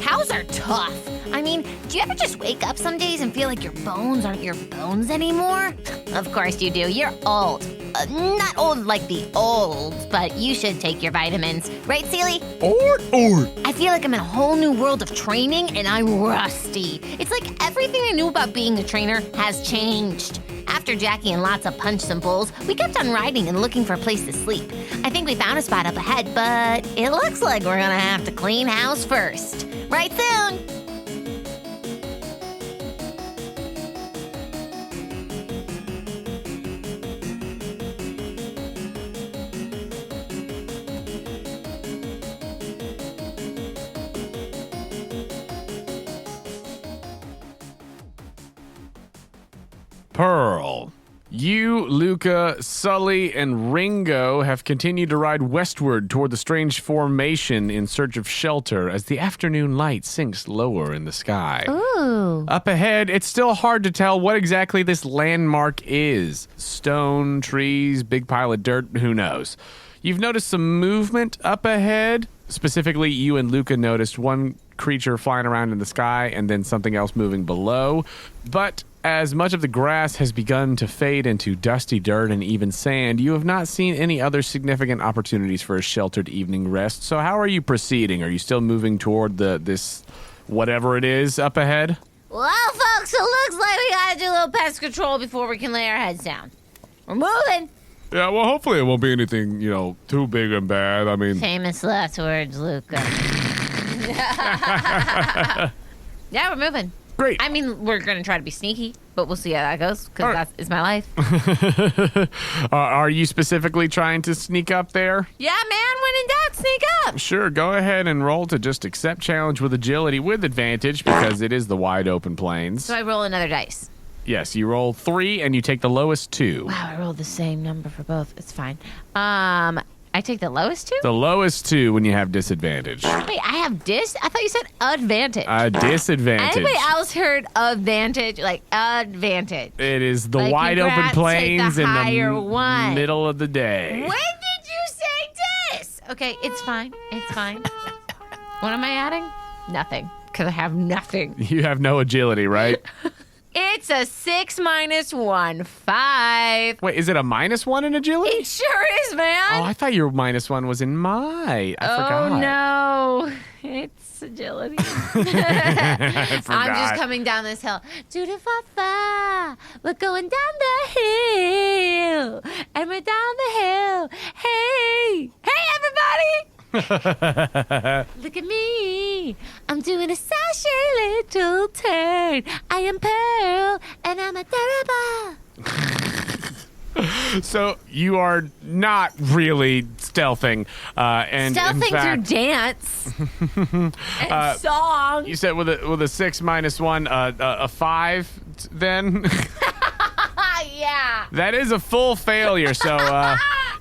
cows are tough. I mean, do you ever just wake up some days and feel like your bones aren't your bones anymore? Of course you do. You're old. Not old like the old, but you should take your vitamins. Right, Seely? Or. I feel like I'm in a whole new world of training and I'm rusty. It's like everything I knew about being a trainer has changed. After Jackie and Lotsa punched some bulls, we kept on riding and looking for a place to sleep. I think we found a spot up ahead, but it looks like we're gonna have to clean house first. Right soon! Pearl. You, Luca, Sully, and Ringo have continued to ride westward toward the strange formation in search of shelter as the afternoon light sinks lower in the sky. Ooh. Up ahead, it's still hard to tell what exactly this landmark is. Stone, trees, big pile of dirt, who knows? You've noticed some movement up ahead. Specifically, you and Luca noticed one creature flying around in the sky and then something else moving below. But as much of the grass has begun to fade into dusty dirt and even sand, you have not seen any other significant opportunities for a sheltered evening rest. So how are you proceeding? Are you still moving toward this whatever it is up ahead? Well, folks, it looks like we gotta do a little pest control before we can lay our heads down. We're moving. Yeah, well, hopefully it won't be anything, too big and bad. I mean... Famous last words, Luca. Yeah, we're moving. Great. I mean, we're going to try to be sneaky, but we'll see how that goes, because that is my life. Are you specifically trying to sneak up there? Yeah, man, when in doubt, sneak up. Sure, go ahead and roll to just accept challenge with agility with advantage, because it is the wide open plains. So I roll another dice. Yes, you roll 3 and you take the lowest 2. Wow, I rolled the same number for both. It's fine. I take the lowest 2? The lowest 2 when you have disadvantage. Wait, I have I thought you said advantage. Disadvantage. Anybody else heard advantage? Like advantage. It is the Like, wide open congrats, plains take the in higher the one. middle of the day. When did you say this? Okay, it's fine. It's fine. What am I adding? Nothing, because I have nothing. You have no agility, right? It's a 6 minus 1, 5. Wait, is it a -1 in agility? It sure is, man. Oh, I thought your -1 was in I forgot. Oh, no. It's agility. I forgot. I'm just coming down this hill. Doo-doo-fa-fa. We're going down the hill. And we're down the hill. Hey. Hey, everybody. Look at me. I'm doing a sassy little turn. I am Pearl, and I'm adorable. So you are not really stealthing. And in Stealthing fact, through dance and song. You said with a 6 minus 1, a 5 then? Yeah. That is a full failure. So,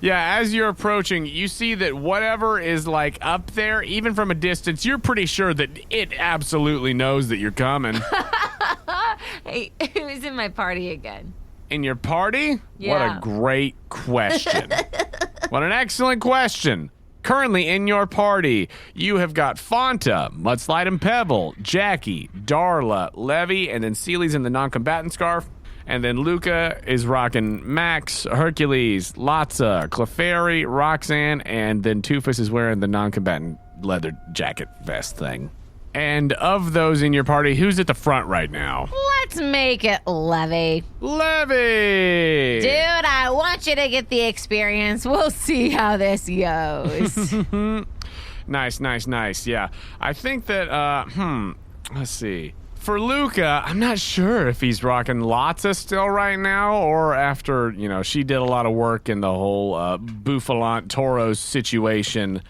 yeah, as you're approaching, you see that whatever is like up there, even from a distance, you're pretty sure that it absolutely knows that you're coming. Hey, who's in my party again? In your party? Yeah. What a great question. What an excellent question. Currently in your party, you have got Fanta, Mudslide and Pebble, Jackie, Darla, Levy, and then Seely's in the non-combatant scarf. And then Luca is rocking Max, Hercules, Lotsa, Clefairy, Roxanne, and then Toofus is wearing the non-combatant leather jacket vest thing. And of those in your party, who's at the front right now? Let's make it Levy. Levy! Dude, I want you to get the experience. We'll see how this goes. Nice. Yeah. I think that, let's see. For Luca, I'm not sure if he's rocking Lotsa still right now or after, she did a lot of work in the whole Buffalant Toros situation.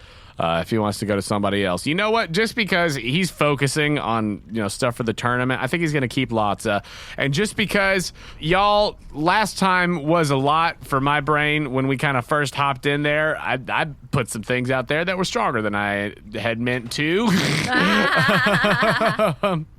If he wants to go to somebody else. You know what? Just because he's focusing on, stuff for the tournament, I think he's going to keep Lotsa. And just because, y'all, last time was a lot for my brain when we kind of first hopped in there, I put some things out there that were stronger than I had meant to.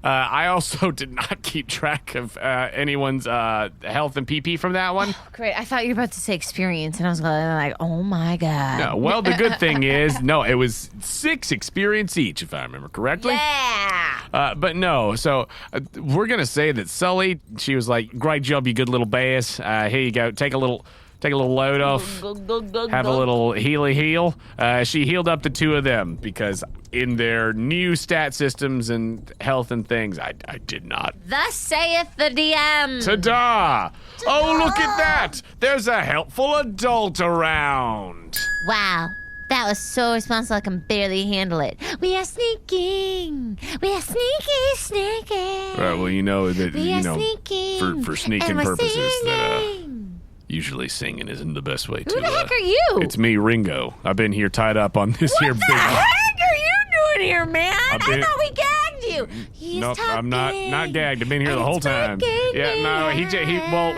I also did not keep track of anyone's health and PP from that one. Oh, great. I thought you were about to say experience, and I was like, oh, my God. No, well, the good thing is, no, it was 6 experience each, if I remember correctly. Yeah. But no, so we're going to say that Sully, she was like, great job, you good little bass. Here you go. Take a little load off. Have a little heal. She healed up the two of them because in their new stat systems and health and things, I did not. Thus saith the DM. Ta-da! Oh, look at that! There's a helpful adult around. Wow. That was so responsible, I can barely handle it. We are sneaking. We are sneaking. Right, well, you know that, We are sneaking. for sneaking and we're purposes, that singing. usually singing isn't the best way to. Who the heck are you? It's me, Ringo. I've been here tied up on this here What big. the heck are you doing here, man? I thought we gagged you. He's Nope, talking. I'm not gagged. I've been here the whole time. Yeah, no,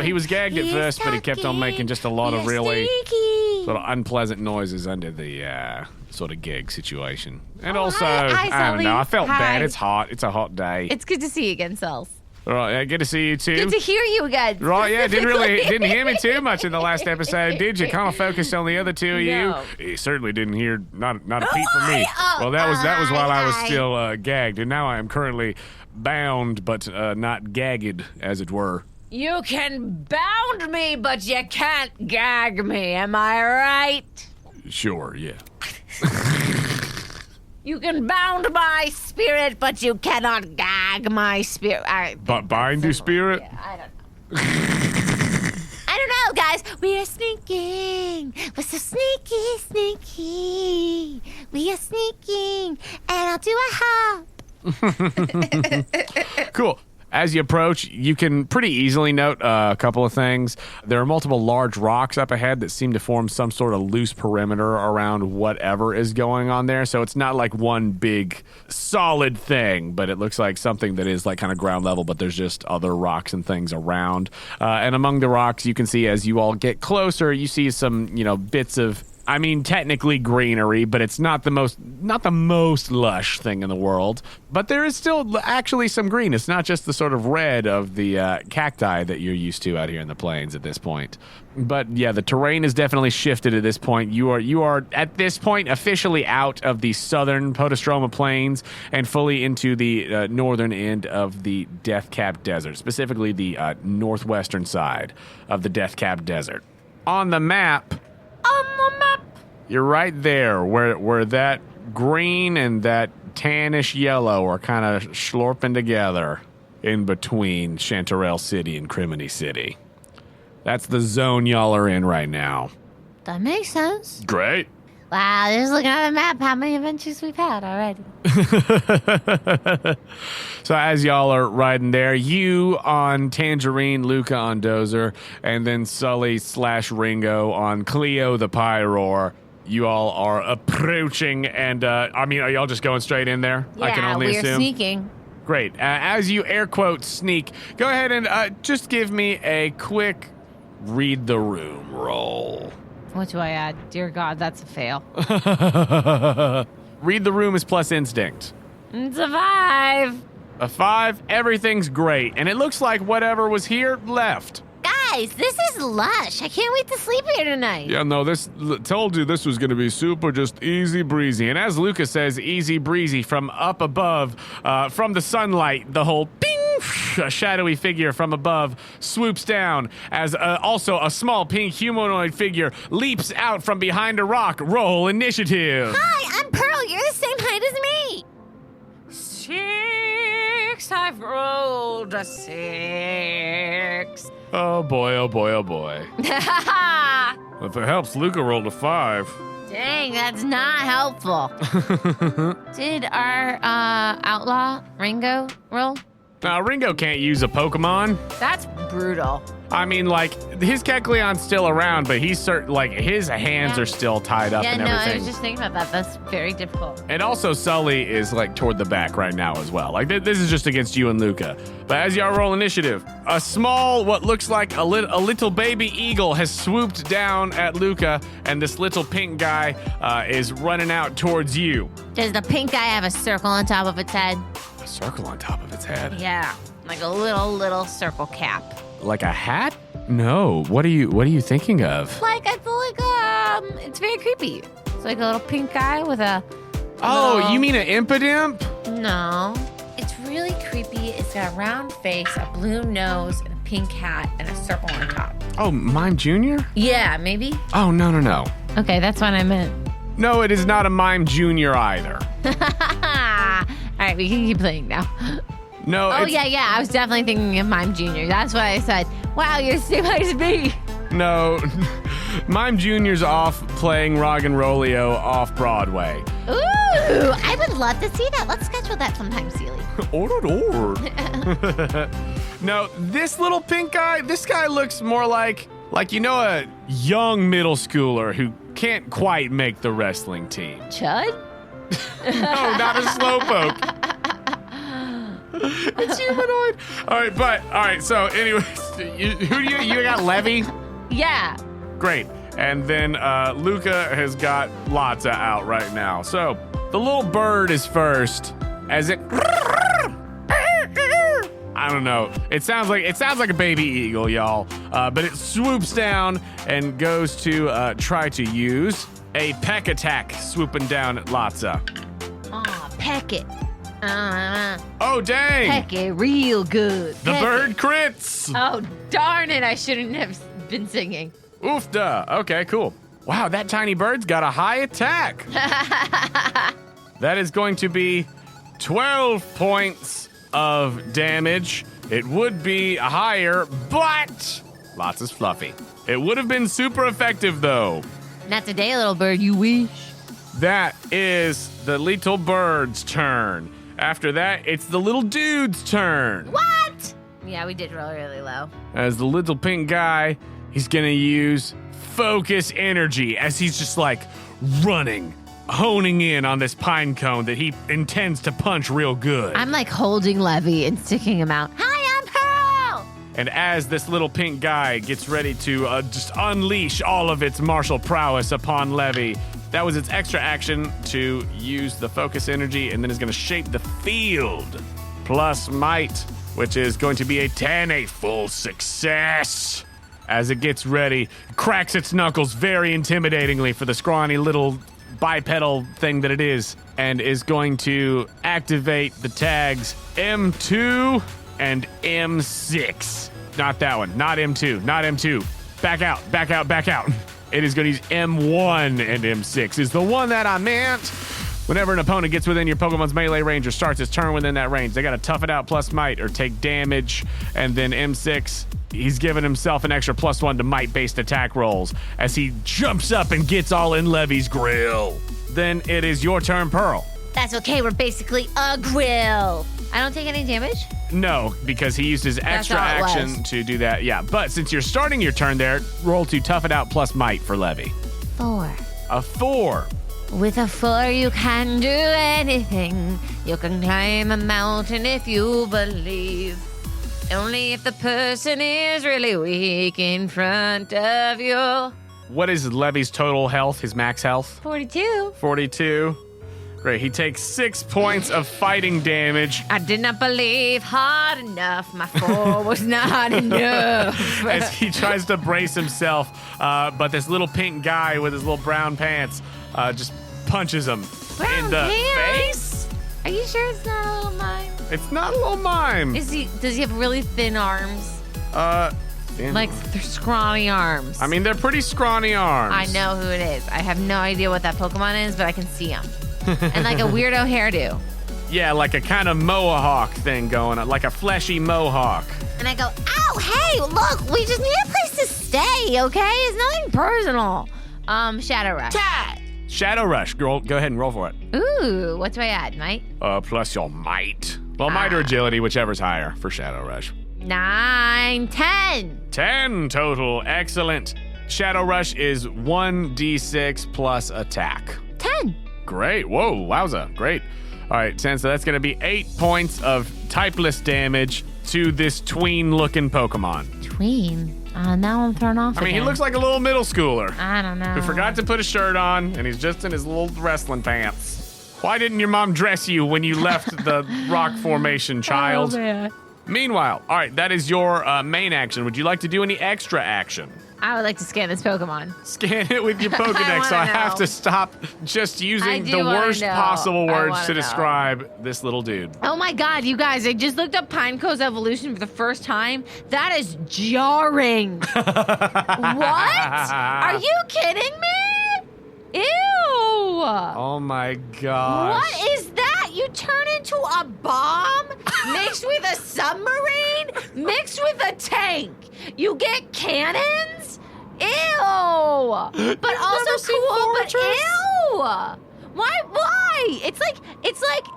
he was gagged at first, but he kept on making just a lot of really sort of unpleasant noises under the sort of gag situation. And also, hi, I don't know, Sully. I felt Hi. bad. It's hot. It's a hot day. It's good to see you again, Sulls. Right, good to see you too. Good to hear you again. Right, yeah, didn't hear me too much in the last episode, did you? Kind of focused on the other two of No. you. You certainly didn't hear not a peep from me. Well, that was while I was still gagged, and now I am currently bound, but not gagged, as it were. You can bound me, but you can't gag me. Am I right? Sure, yeah. You can bound my spirit, but you cannot gag my spirit. But bind your spirit? Yeah, I don't know. I don't know, guys. We are sneaking. We're so sneaky. We are sneaking. And I'll do a hop. Cool. As you approach, you can pretty easily note a couple of things. There are multiple large rocks up ahead that seem to form some sort of loose perimeter around whatever is going on there. So it's not like one big solid thing, but it looks like something that is like kind of ground level, but there's just other rocks and things around. And among the rocks, you can see as you all get closer, you see some, bits of, technically greenery, but it's not the most lush thing in the world. But there is still actually some green. It's not just the sort of red of the cacti that you're used to out here in the plains at this point. But yeah, the terrain has definitely shifted at this point. You are at this point officially out of the southern Podostroma Plains and fully into the northern end of the Deathcap Desert, specifically the northwestern side of the Deathcap Desert. On the map, you're right there where that green and that tannish yellow are kind of slurping together in between Chanterelle City and Crimini City. That's the zone y'all are in right now. That makes sense. Great. Wow, just looking at the map, how many adventures we've had already. So as y'all are riding there, you on Tangerine, Luca on Dozer, and then Sully/Ringo on Cleo the Pyroar. You all are approaching, and are y'all just going straight in there? Yeah, I can only we're assume. sneaking. Great. As you air quote sneak, go ahead and just give me a quick read the room roll. What do I add? Dear God, that's a fail. Read the room is plus instinct. It's a 5. A 5, everything's great, and it looks like whatever was here left. Guys, this is lush. I can't wait to sleep here tonight. Yeah, no, told you this was going to be super just easy breezy. And as Luca says, easy breezy from up above, from the sunlight, the whole ping, a shadowy figure from above swoops down as also a small pink humanoid figure leaps out from behind a rock. Roll initiative. Hi, I'm Pearl. You're the same height as me. 6. I've rolled a 6. Oh boy, oh boy, oh boy. If it helps, Luca rolled a 5. Dang, that's not helpful. Did our outlaw Ringo roll? Ringo can't use a Pokémon. That's brutal. His Kecleon's still around, but he's his hands are still tied up and Yeah, no, everything. I was just thinking about that. That's very difficult. And also, Sully is toward the back right now as well. This is just against you and Luca. But as y'all roll initiative, a small, what looks like a little baby eagle has swooped down at Luca, and this little pink guy is running out towards you. Does the pink guy have a circle on top of its head? A circle on top of its head. Yeah, like a little circle cap. Like a hat? No. What are you thinking of? It's very creepy. It's like a little pink guy with a. Oh, you mean an impidimp? No, it's It's got a round face, a blue nose, and a pink hat, and a circle on top. Oh, Mime Jr.? Yeah, maybe. Oh, no. Okay, that's what I meant. No, it is not a Mime Jr. either. All right, we can keep playing now. No, Oh, yeah. I was definitely thinking of Mime Jr. That's what I said. Wow, you're the same height as me. No. Mime Jr.'s off playing Rock and Rollio off Broadway. Ooh, I would love to see that. Let's schedule that sometime, Sealy. No, this little pink guy, this guy looks more like a young middle schooler who can't quite make the wrestling team. Chud? No, not a slowpoke. It's humanoid. All right, so anyways, you got Levy? Yeah. Great. And then Luca has got Latza out right now. So the little bird is first as it I don't know. It sounds like a baby eagle, y'all. But it swoops down and goes to try to use a peck attack, swooping down at Latza. Aw, peck it. Oh, dang. Peck it real good. The bird crits. Oh, darn it. I shouldn't have been singing. Oof, duh. Okay, cool. Wow, that tiny bird's got a high attack. That is going to be 12 points of damage. It would be higher, but lots is fluffy. It would have been super effective, though. Not today, little bird, you wish. That is the little bird's turn. After that, it's the little dude's turn. What? Yeah, we did roll really low. As the little pink guy, he's gonna use focus energy as he's just like running, honing in on this pine cone that he intends to punch real good. I'm like holding Levy and sticking him out. Hi, I'm Pearl! And as this little pink guy gets ready to just unleash all of its martial prowess upon Levy, that was its extra action to use the focus energy, and then it's going to shape the field. Plus might, which is going to be a 10, a full success. As it gets ready, cracks its knuckles very intimidatingly for the scrawny little bipedal thing that it is, and is going to activate the tags M2 and M6. Not that one, not M2, not M2. Back out, back out, back out. It is going to use M1 and M6 is the one that I meant. Whenever an opponent gets within your Pokemon's melee range or starts its turn within that range, they got to tough it out plus might or take damage. And then M6, he's giving himself an extra +1 to might-based attack rolls as he jumps up and gets all in Levy's grill. Then it is your turn, Pearl. That's okay, we're basically a grill. I don't take any damage? No, because he used his extra how it action was. to do that. Yeah, but since you're starting your turn there, roll to tough it out plus might for Levy. 4. A 4. With a 4, you can do anything. You can climb a mountain if you believe. Only if the person is really weak in front of you. What is Levy's total health, his max health? 42. 42. Great, he takes 6 points of fighting damage I did not believe hard enough. My 4 was not enough. as he tries to brace himself, but this little pink guy with his little brown pants just punches him Brown in the pants? face. Are you sure it's not a little mime? It's not a little mime. Does he have really thin arms? Damn. Like scrawny arms? I mean, they're pretty scrawny arms. I know who it is. I have no idea what that Pokemon is, but I can see him. And like a weirdo hairdo. Yeah, like a kind of mohawk thing going on, like a fleshy mohawk. And I go, ow, hey, look, we just need a place to stay, okay? It's nothing personal. Shadow Rush. Shadow Rush, girl, go ahead and roll for it. Ooh, what do I add, might? Plus your might. Well, might or agility, whichever's higher for Shadow Rush. 9, 10. 10 total, excellent. Shadow Rush is 1d6 plus attack. 10. Great, whoa, wowza, great. All right, so that's gonna be 8 points of typeless damage to this tween-looking Pokemon. Tween? Now I'm thrown off I mean, again. he looks like a little middle schooler I don't know. who forgot to put a shirt on, and he's just in his little wrestling pants. Why didn't your mom dress you when you left the rock formation, child? Oh, man. Meanwhile, all right, that is your main action. Would you like to do any extra action? I would like to scan this Pokemon. Scan it with your Pokedex, so I have to stop just using the worst possible words to describe this little dude. Oh my god, you guys, I just looked up Pineco's evolution for the first time. That is jarring. What? Are you kidding me? Ew. Oh my gosh. What is that? You turn into a bomb mixed with a submarine mixed with a tank. You get cannons? Ew. But also cool, but ew. Why? It's like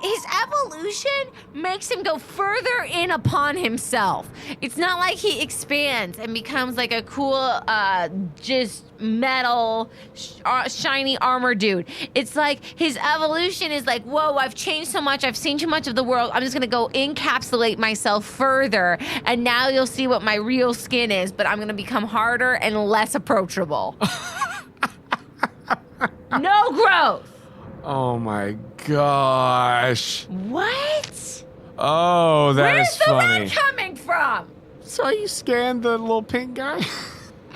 his evolution makes him go further in upon himself. It's not like he expands and becomes like a cool, just metal, shiny armor dude. It's like his evolution is like, whoa, I've changed so much. I've seen too much of the world. I'm just gonna go encapsulate myself further, and now you'll see what my real skin is, but I'm gonna become harder and less approachable. No growth. Oh my gosh. What? Oh, that is funny. Where's the red coming from? So you scanned the little pink guy?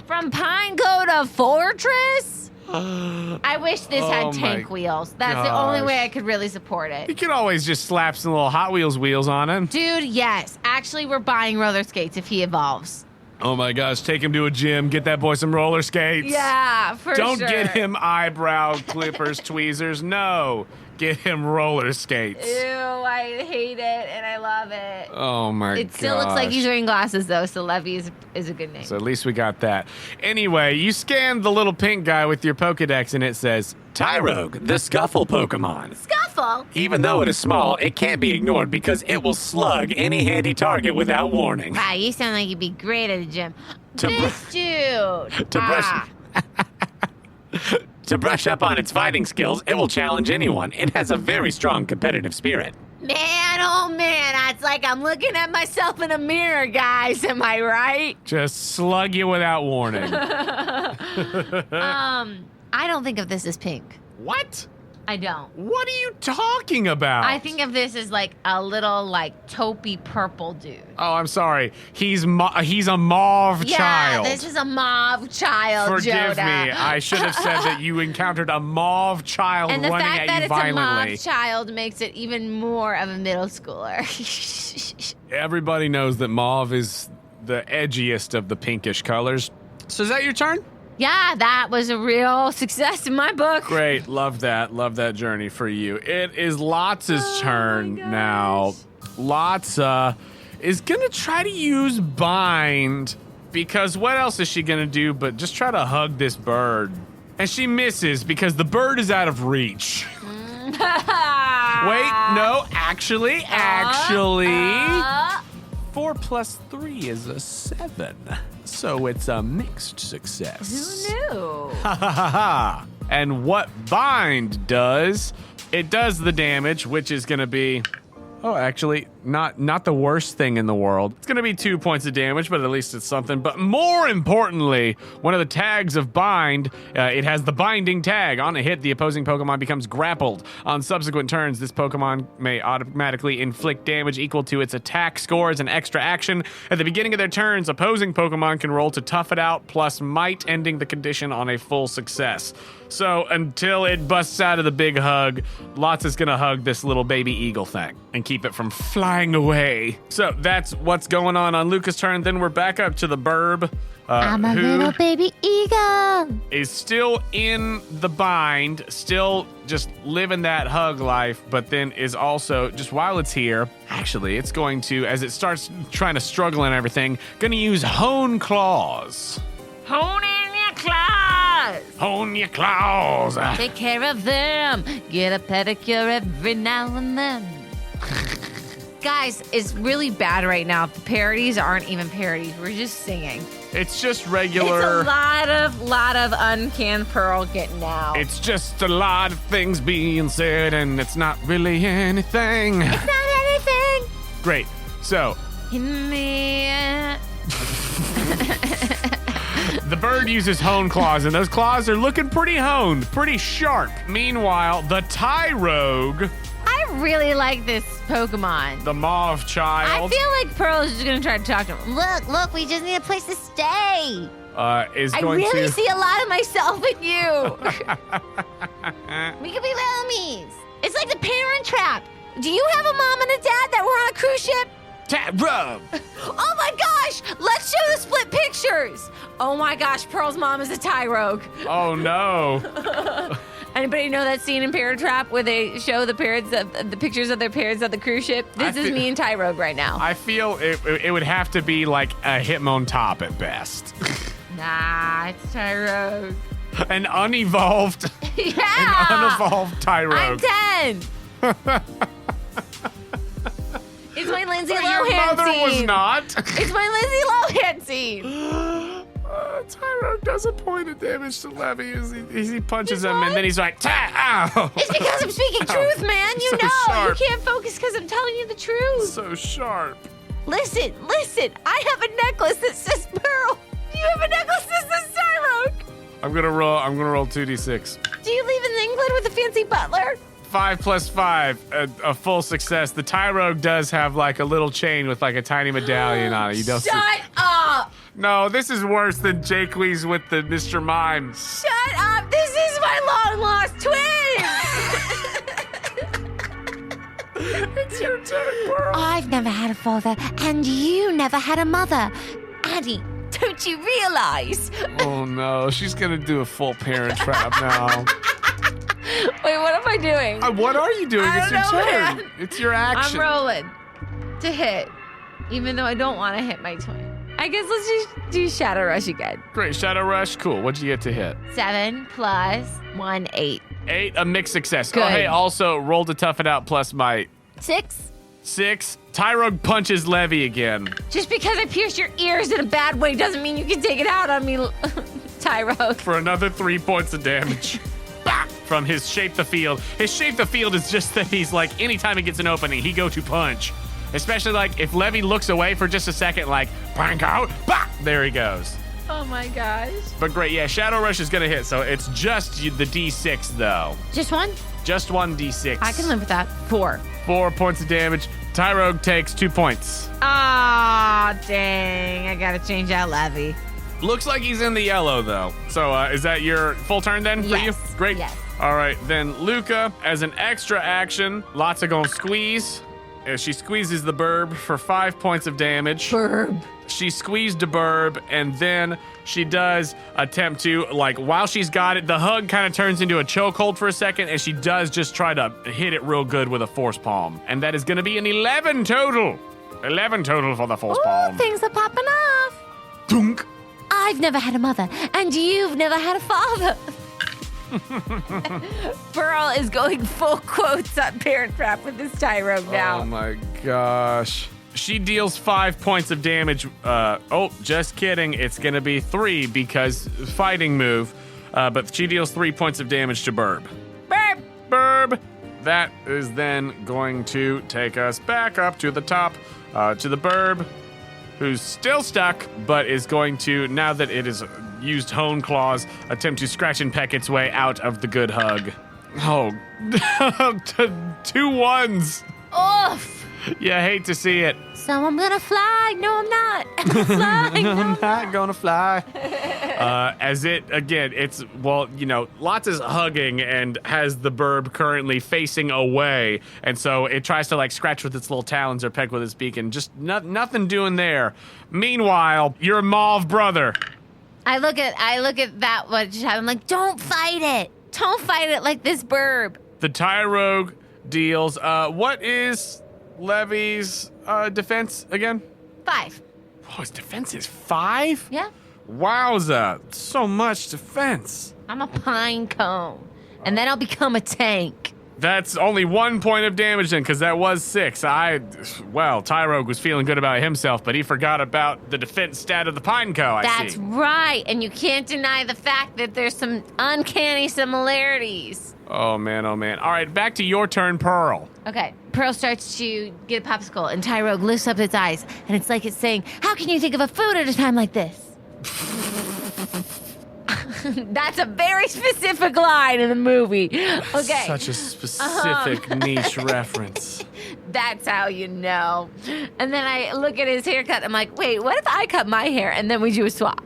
From Pineco to Fortress? I wish this had tank wheels. That's the only way I could really support it. You could always just slap some little Hot Wheels wheels on him. Dude, yes. Actually, we're buying roller skates if he evolves. Oh my gosh, take him to a gym, get that boy some roller skates. Yeah, for sure. Don't get him eyebrow clippers, tweezers. No, get him roller skates. Ew, I hate it and I love it. Oh my god. It still looks like he's wearing glasses though, so Levy is a good name. So at least we got that. Anyway, you scanned the little pink guy with your Pokedex and it says, Tyrogue, the Scuffle Pokemon. Scuffle? Even though it is small, it can't be ignored because it will slug any handy target without warning. Wow, you sound like you'd be great at a gym. To brush up on its fighting skills, it will challenge anyone. It has a very strong competitive spirit. Man, oh man, it's like I'm looking at myself in a mirror, guys. Am I right? Just slug you without warning. I don't think of this as pink. What? I don't. What are you talking about? I think of this as like a little like taupey purple dude. Oh, I'm sorry. He's a mauve child. Yeah, this is a mauve child, Forgive Jonah. me. I should have said that you encountered a mauve child and the running fact at that you it's violently. a mauve child makes it even more of a middle schooler. Everybody knows that mauve is the edgiest of the pinkish colors. So is that your turn? Yeah, that was a real success in my book. Great. Love that. Love that journey for you. It is Lotz's turn now. Lotsa is going to try to use Bind because what else is she going to do but just try to hug this bird? And she misses because the bird is out of reach. Wait, no, actually. 4 plus 3 is a 7. So it's a mixed success. Who knew? Ha ha ha ha. And what Bind does, it does the damage, which is going to be, oh, actually, not the worst thing in the world. It's going to be 2 points of damage, but at least it's something. But more importantly, one of the tags of Bind, it has the binding tag. On a hit, the opposing Pokemon becomes grappled. On subsequent turns, this Pokemon may automatically inflict damage equal to its attack score as an extra action. At the beginning of their turns, opposing Pokemon can roll to tough it out, plus might, ending the condition on a full success. So until it busts out of the big hug, Lotz is going to hug this little baby eagle thing and keep it from flying away. So that's what's going on Luca's turn. Then we're back up to the burb. I'm a little baby eagle. Is still in the bind, still just living that hug life, but then is also, just while it's here, actually, it's going to, as it starts trying to struggle and everything, going to use Hone Claws. Hone in your claws. Hone your claws. Take care of them. Get a pedicure every now and then. Guys, it's really bad right now. The parodies aren't even parodies. We're just singing. It's just regular. It's a lot of Uncan Pearl getting out. It's just a lot of things being said, and it's not really anything. It's not anything. Great. So. In the The bird uses hone claws, and those claws are looking pretty honed, pretty sharp. Meanwhile, the Tyrogue. I really like this Pokemon. The mauve child. I feel like Pearl is just going to try to talk to him. Look, we just need a place to stay. is I going really to... see a lot of myself in you. We could be homies. It's like the Parent Trap. Do you have a mom and a dad that were on a cruise ship? Rub. Oh my gosh! Let's show the split pictures. Oh my gosh, Pearl's mom is a Thai rogue. Oh no. Anybody know that scene in Parent Trap where they show the pictures of their parents on the cruise ship? This is me and Thai rogue right now. I feel it would have to be like a Hitmon top at best. Nah, it's Thai rogue. An unevolved, Yeah. an unevolved Thai rogue. I'm 10. It's my Lindsay But Lohan your mother scene. was not. It's my Lindsay Lohan scene. Tyro does a point of damage to Levy as he punches This him, one? and then he's like, ow! It's because I'm speaking truth, man. You So know. sharp. You can't focus because I'm telling you the truth. So sharp. Listen. I have a necklace that says Pearl. You have a necklace that says Tyrogue. I'm gonna roll 2d6. Do you live in England with a fancy butler? 5 plus 5, a full success. The Tyrogue does have like a little chain with like a tiny medallion on it. You don't Shut up! No, this is worse than Jakewees with the Mr. Mime. Shut up! This is my long lost twin! It's your turn, Pearl. I've never had a father, and you never had a mother. Addie, don't you realize? Oh no, she's gonna do a full Parent Trap now. Wait, what am I doing? What are you doing? I It's your don't know, turn. man. It's your action. I'm rolling to hit, even though I don't want to hit my twin. I guess let's just do Shadow Rush again. Great, Shadow Rush. Cool. What'd you get to hit? 7 plus 1, 8. 8, a mixed success. Good. Oh, hey, also roll to tough it out plus might. 6. 6. Tyrogue punches Levy again. Just because I pierced your ears in a bad way doesn't mean you can take it out on me, Tyrogue. For another 3 points of damage. Bah! From his Shape the Field. His Shape the Field is just that he's like, anytime he gets an opening, he go to punch. Especially like if Levy looks away for just a second, like, plank out, bah! There he goes. Oh my gosh. But great, yeah, Shadow Rush is gonna hit, so it's just the D6 though. Just one? Just one D6. I can live with that. 4. 4 points of damage. Tyrogue takes 2 points. Ah, dang. I gotta change out Levy. Looks like he's in the yellow though. So is that your full turn then for Yes, you? Great. yes. All right, then Luca, as an extra action, Lotta gonna squeeze. She squeezes the burb for 5 points of damage. Burb. She squeezed a burb, and then she does attempt to, like, while she's got it, the hug kind of turns into a chokehold for a second, and she does just try to hit it real good with a force palm. And that is going to be an 11 total. 11 total for the force palm. Things are popping off. Dunk. I've never had a mother, and you've never had a father. Pearl is going full quotes on Parent Trap with this Tyrogue now. Oh my gosh. She deals 5 points of damage. Just kidding. It's going to be 3 because fighting move. But she deals 3 points of damage to Burb. Burb. Burb. That is then going to take us back up to the top, to the Burb, who's still stuck, but is going to, now that it is used Hone Claws, attempt to scratch and peck its way out of the good hug. Oh, 2 ones. Oof. You hate to see it. So I'm gonna fly. No, I'm not. I'm gonna fly. No, I'm not gonna fly. As it, again, it's, well, you know, Lots is hugging and has the Burb currently facing away. And so it tries to, like, scratch with its little talons or peck with its beak and just nothing doing there. Meanwhile, your mauve brother. I look at that what just happened. I'm like, don't fight it. Don't fight it like this Burb. The Tyrogue deals, what is Levy's defense again? 5. Oh, his defense is 5? Yeah. Wowza, so much defense. I'm a pine cone, and then I'll become a tank. That's only 1 point of damage then, because that was 6. Tyrogue was feeling good about himself, but he forgot about the defense stat of the Pineco, I That's see. right, and you can't deny the fact that there's some uncanny similarities. Oh, man, oh, man. All right, back to your turn, Pearl. Okay, Pearl starts to get a popsicle, and Tyrogue lifts up its eyes, and it's like it's saying, how can you think of a food at a time like this? That's a very specific line in the movie. Okay. Such a specific niche reference. That's how you know. And then I look at his haircut. I'm like, wait, what if I cut my hair and then we do a swap?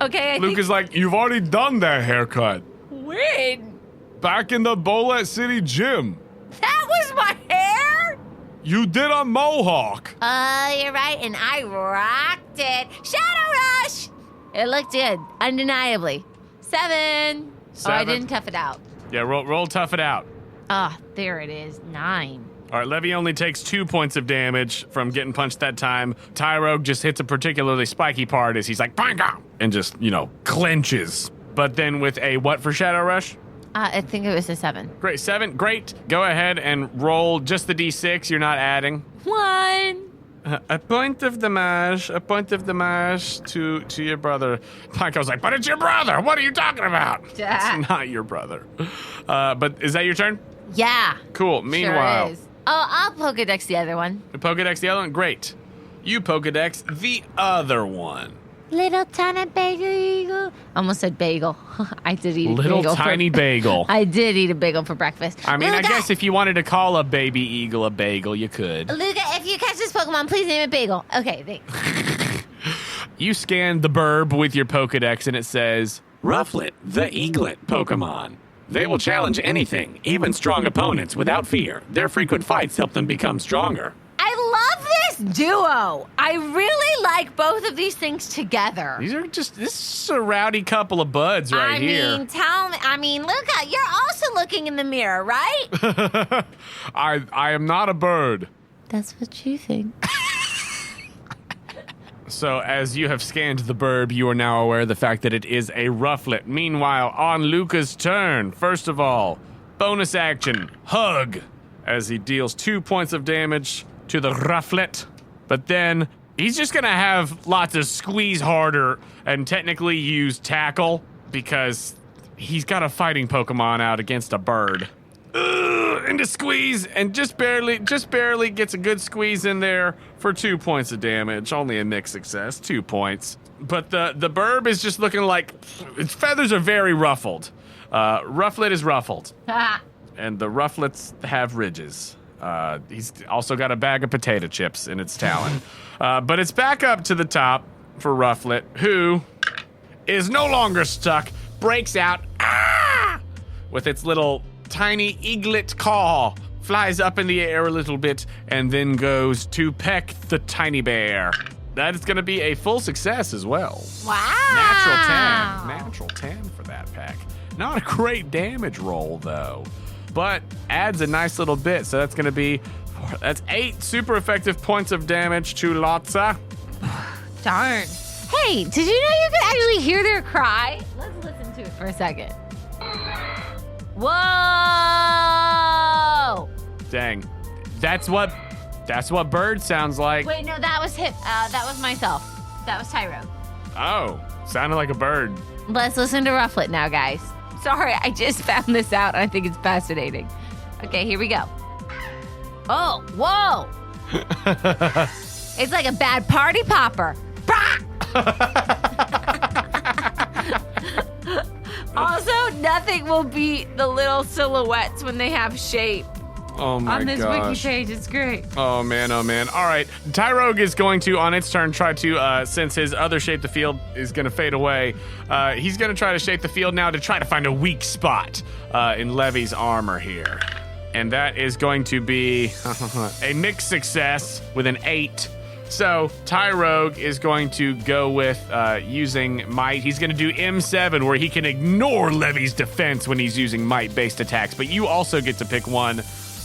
Okay. Luca's like, you've already done that haircut. When? Back in the Bolet City gym. That was my hair? You did a mohawk. Oh, you're right. And I rocked it. Shadow Rush. It looked good. Undeniably. 7. Oh, I didn't tough it out. Yeah, roll tough it out. Ah, there it is. 9. All right, Levy only takes 2 points of damage from getting punched that time. Tyrogue just hits a particularly spiky part as he's like, "Bang!" and just, clenches. But then with a what for Shadow Rush? I think it was a 7. Great, 7. Great. Go ahead and roll just the d6. You're not adding. 1. A point of damage to your brother. Panko's like, but it's your brother. What are you talking about? It's not your brother. But is that your turn? Yeah. Cool. Meanwhile. Sure is. Oh, I'll Pokedex the other one. Pokedex the other one? Great. You Pokedex the other one. Little tiny bagel eagle. Almost said bagel. I did eat a bagel. Little tiny bagel. I did eat a bagel for breakfast. I mean, Luca, I guess if you wanted to call a baby eagle a bagel, you could. Luca, if you catch this Pokemon, please name it Bagel. Okay, thanks. You scan the burb with your Pokedex and it says, Rufflet, the eaglet Pokemon. They will challenge anything, even strong opponents, without fear. Their frequent fights help them become stronger. I love this duo. I really like both of these things together. This is a rowdy couple of buds right here. I mean, Luca, you're also looking in the mirror, right? I am not a bird. That's what you think. So, as you have scanned the burb, you are now aware of the fact that it is a Rufflet. Meanwhile, on Luca's turn, first of all, bonus action, Hug, as he deals 2 points of damage to the Rufflet. But then, he's just gonna have lots of squeeze harder and technically use Tackle, because he's got a fighting Pokemon out against a bird. Into squeeze, and just barely gets a good squeeze in there for 2 points of damage. Only a mixed success, 2 points. But the burb is just looking like its feathers are very ruffled. Rufflet is ruffled, and the Rufflets have ridges. He's also got a bag of potato chips in its talon. But it's back up to the top for Rufflet, who is no longer stuck, breaks out with its little tiny eaglet caw, flies up in the air a little bit, and then goes to peck the tiny bear. That is going to be a full success as well. Wow. Natural 10 for that pack. Not a great damage roll, though, but adds a nice little bit. So that's going to be, that's 8 super effective points of damage to Lotsa. Darn. Hey, did you know you could actually hear their cry? Let's listen to it for a second. Whoa! Dang. That's what bird sounds like. Wait, no, that was him. That was myself. That was Tyro. Oh, sounded like a bird. Let's listen to Rufflet now, guys. Sorry, I just found this out. I think it's fascinating. Okay, here we go. Oh, whoa! It's like a bad party popper. Also, nothing will beat the little silhouettes when they have shape. Oh my gosh. On this wiki page, it's great. Oh man, oh man. All right, Tyrogue is going to, on its turn, try to, since his other shape the field is going to fade away, he's going to try to shape the field now to try to find a weak spot in Levy's armor here. And that is going to be a mixed success with an 8. So Tyrogue is going to go with using Might. He's going to do M7, where he can ignore Levy's defense when he's using Might-based attacks. But you also get to pick one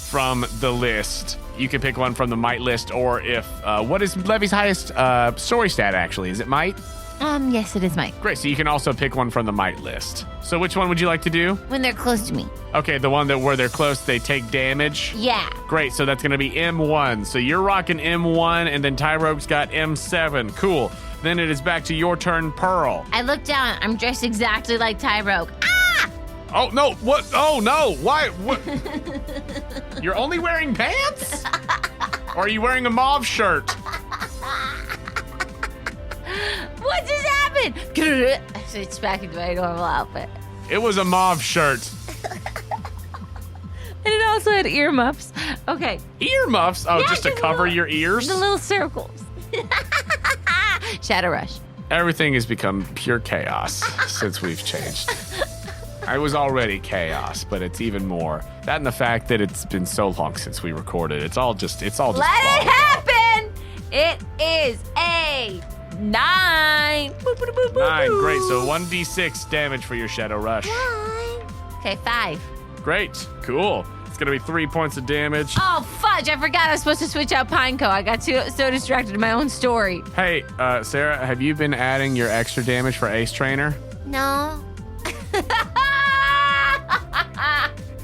from the list. You can pick one from the Might list, or if what is Levy's highest story stat? Actually, is it Might? Yes, it is Might. Great. So you can also pick one from the Might list. So which one would you like to do? When they're close to me. Okay, the one where they're close, they take damage. Yeah. Great, so that's going to be M1. So you're rocking M1, and then Tyrogue's got M7. Cool. Then it is back to your turn, Pearl. I look down. I'm dressed exactly like Tyrogue. Ah! Oh, no. What? Oh, no. Why? What? You're only wearing pants? Or are you wearing a mauve shirt? What just happened? It's back into my normal outfit. It was a mauve shirt. And it also had earmuffs. Okay. Earmuffs? Oh, Yeah, just to cover your ears? The little circles. Shadow Rush. Everything has become pure chaos since we've changed. I was already chaos, but it's even more. That and the fact that it's been so long since we recorded. It's all just Let fun. it happen! It is a 9. 9, great. So 1d6 damage for your Shadow Rush. 9. Okay, 5. Great, cool. It's gonna be 3 points of damage. Oh, fudge. I forgot I was supposed to switch out Pineco. I got so distracted in my own story. Hey, Sarah, have you been adding your extra damage for Ace Trainer? No.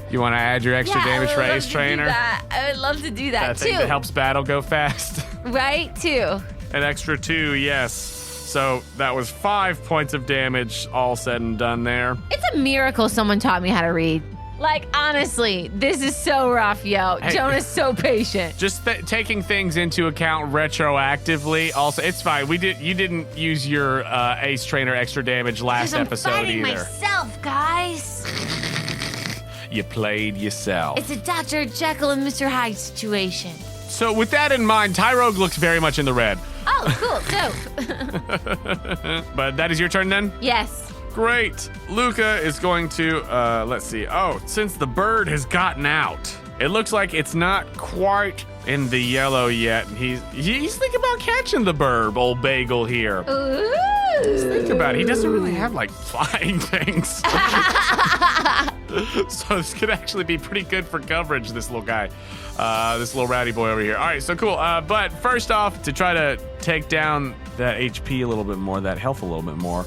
You want to add your extra damage for Ace Trainer? I would love to do that, That thing too. that helps battle go fast. Right, too. An extra 2, yes. So that was 5 points of damage, all said and done there. It's a miracle someone taught me how to read. Like, honestly, this is so rough, yo. Hey. Jonah's so patient. Just taking things into account retroactively. Also, it's fine. You didn't use your Ace Trainer extra damage last episode I'm fighting either. myself, guys. You played yourself. It's a Dr. Jekyll and Mr. Hyde situation. So with that in mind, Tyrogue looks very much in the red. Oh, cool. Dope. But that is your turn then? Yes. Great. Luca is going to, let's see. Oh, since the bird has gotten out, it looks like it's not quite in the yellow yet. He's thinking about catching the burb, old bagel here. Ooh. Think about it. He doesn't really have, like, flying things. So this could actually be pretty good for coverage, this little guy. This little rowdy boy over here. All right, so cool. But first off, to try to take down that HP a little bit more, that health a little bit more,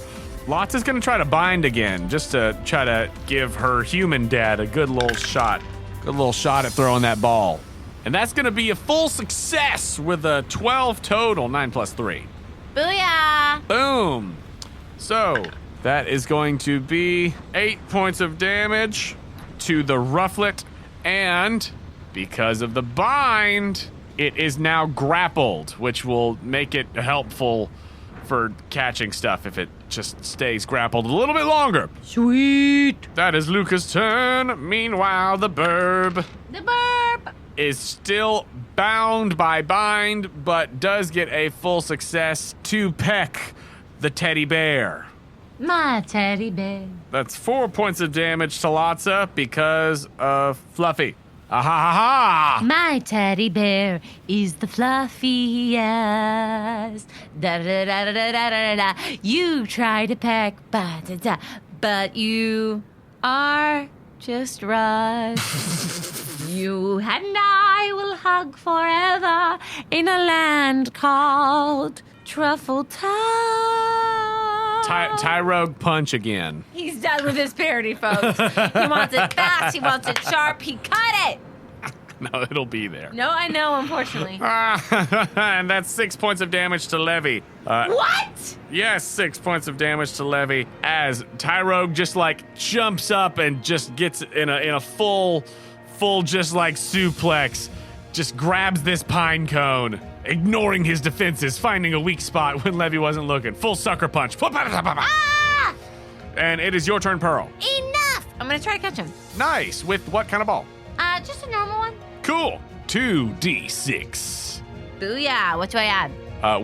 Lots is going to try to bind again, just to try to give her human dad a good little shot. Good little shot at throwing that ball. And that's going to be a full success with a 12 total, 9 plus 3. Booyah! Boom. So that is going to be 8 points of damage to the rufflet. And because of the bind, it is now grappled, which will make it helpful for catching stuff if it just stays grappled a little bit longer. Sweet. That is Luca's turn. Meanwhile, the burb The burp. is still bound by bind, but does get a full success to peck the teddy bear. My teddy bear. That's 4 points of damage to Lotsa because of Fluffy. Ah ha ha ha! My teddy bear is the fluffiest. Da da da da da da da da. You try to peck, ba da da, but you are just rust. You and I will hug forever in a land called Truffle Town. Tyrogue punch again. He's done with his parody, folks. He wants it fast. He wants it sharp. He cut it. No, it'll be there. No, I know, unfortunately. And that's 6 points of damage to Levy. What? Yes, 6 points of damage to Levy as Tyrogue just like jumps up and just gets in a full just like suplex, just grabs this pine cone, ignoring his defenses, finding a weak spot when Levy wasn't looking. Full sucker punch. Ah! And it is your turn, Pearl. Enough! I'm gonna try to catch him. Nice. With what kind of ball? Just a normal one. Cool. 2d6. Booyah! What do I add?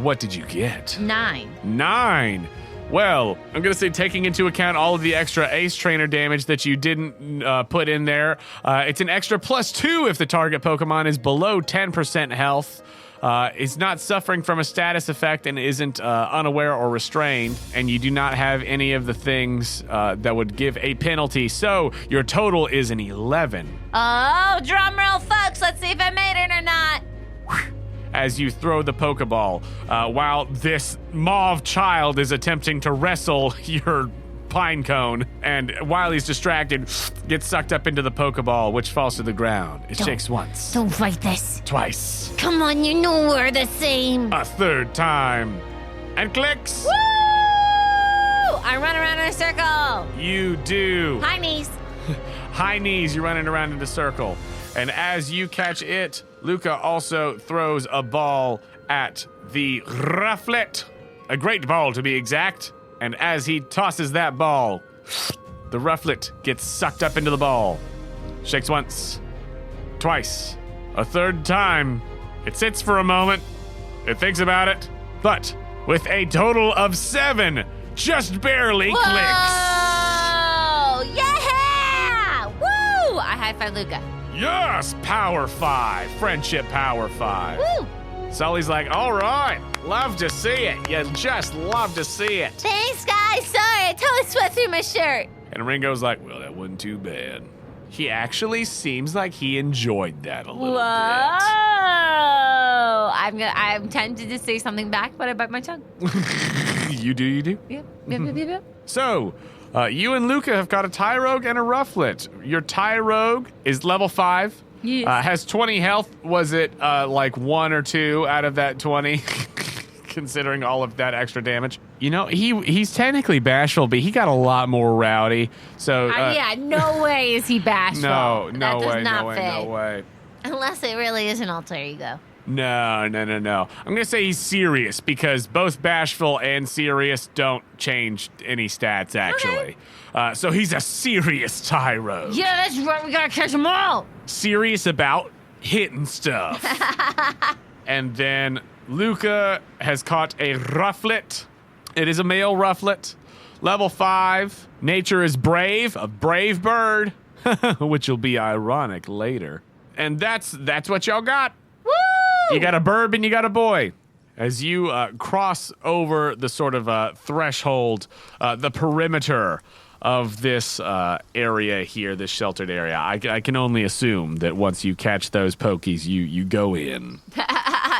What did you get? 9. 9. Well, I'm going to say taking into account all of the extra Ace Trainer damage that you didn't put in there, it's an extra +2 if the target Pokemon is below 10% health, is not suffering from a status effect and isn't unaware or restrained, and you do not have any of the things that would give a penalty, so your total is an 11. Oh, drum roll, folks. Let's see if I made it or not. As you throw the Pokeball, while this mauve child is attempting to wrestle your pine cone, and while he's distracted, gets sucked up into the Pokeball, which falls to the ground. It shakes once. Don't fight this. Twice. Come on, you know we're the same. A third time. And clicks. Woo! I run around in a circle. You do. High knees. High knees, you're running around in the circle. And as you catch it, Luca also throws a ball at the rufflet. A great ball, to be exact. And as he tosses that ball, the rufflet gets sucked up into the ball. Shakes once, twice, A third time, it sits for a moment, it thinks about it, but with a total of 7, just barely clicks. Whoa! Yeah! Woo! I high-five Luca. Yes, Power 5, Friendship Power 5. Woo! Sully's like, all right, love to see it. You just love to see it. Thanks, guys. Sorry, I totally sweat through my shirt. And Ringo's like, well, that wasn't too bad. He actually seems like he enjoyed that a little Whoa! bit. I'm tempted to say something back, but I bite my tongue. You do? Yep. So, you and Luca have got a Tyrogue and a Rufflet. Your Tyrogue is level 5. Yes. Has 20 health. Was it like 1 or 2 out of that 20? Considering all of that extra damage. You know, he's technically bashful, but he got a lot more rowdy. So yeah, no way is he bashful. No that does way, not no way, fit. no way. Unless it really is an alter ego. No. I'm going to say he's serious because both bashful and serious don't change any stats, actually. Okay. So he's a serious Tyro. Yeah, that's right. We gotta catch them all. Serious about hitting stuff. And then Luca has caught a Rufflet. It is a male Rufflet. Level 5. Nature is brave. A brave bird. Which will be ironic later. And that's what y'all got. Woo! You got a burb and you got a boy. As you cross over the sort of threshold, the perimeter of this area here, this sheltered area, I can only assume that once you catch those pokies, you go in.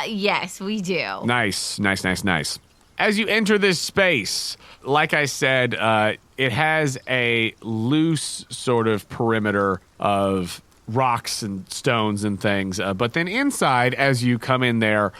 Yes, we do. Nice. As you enter this space, like I said, it has a loose sort of perimeter of rocks and stones and things. But then inside, as you come in there,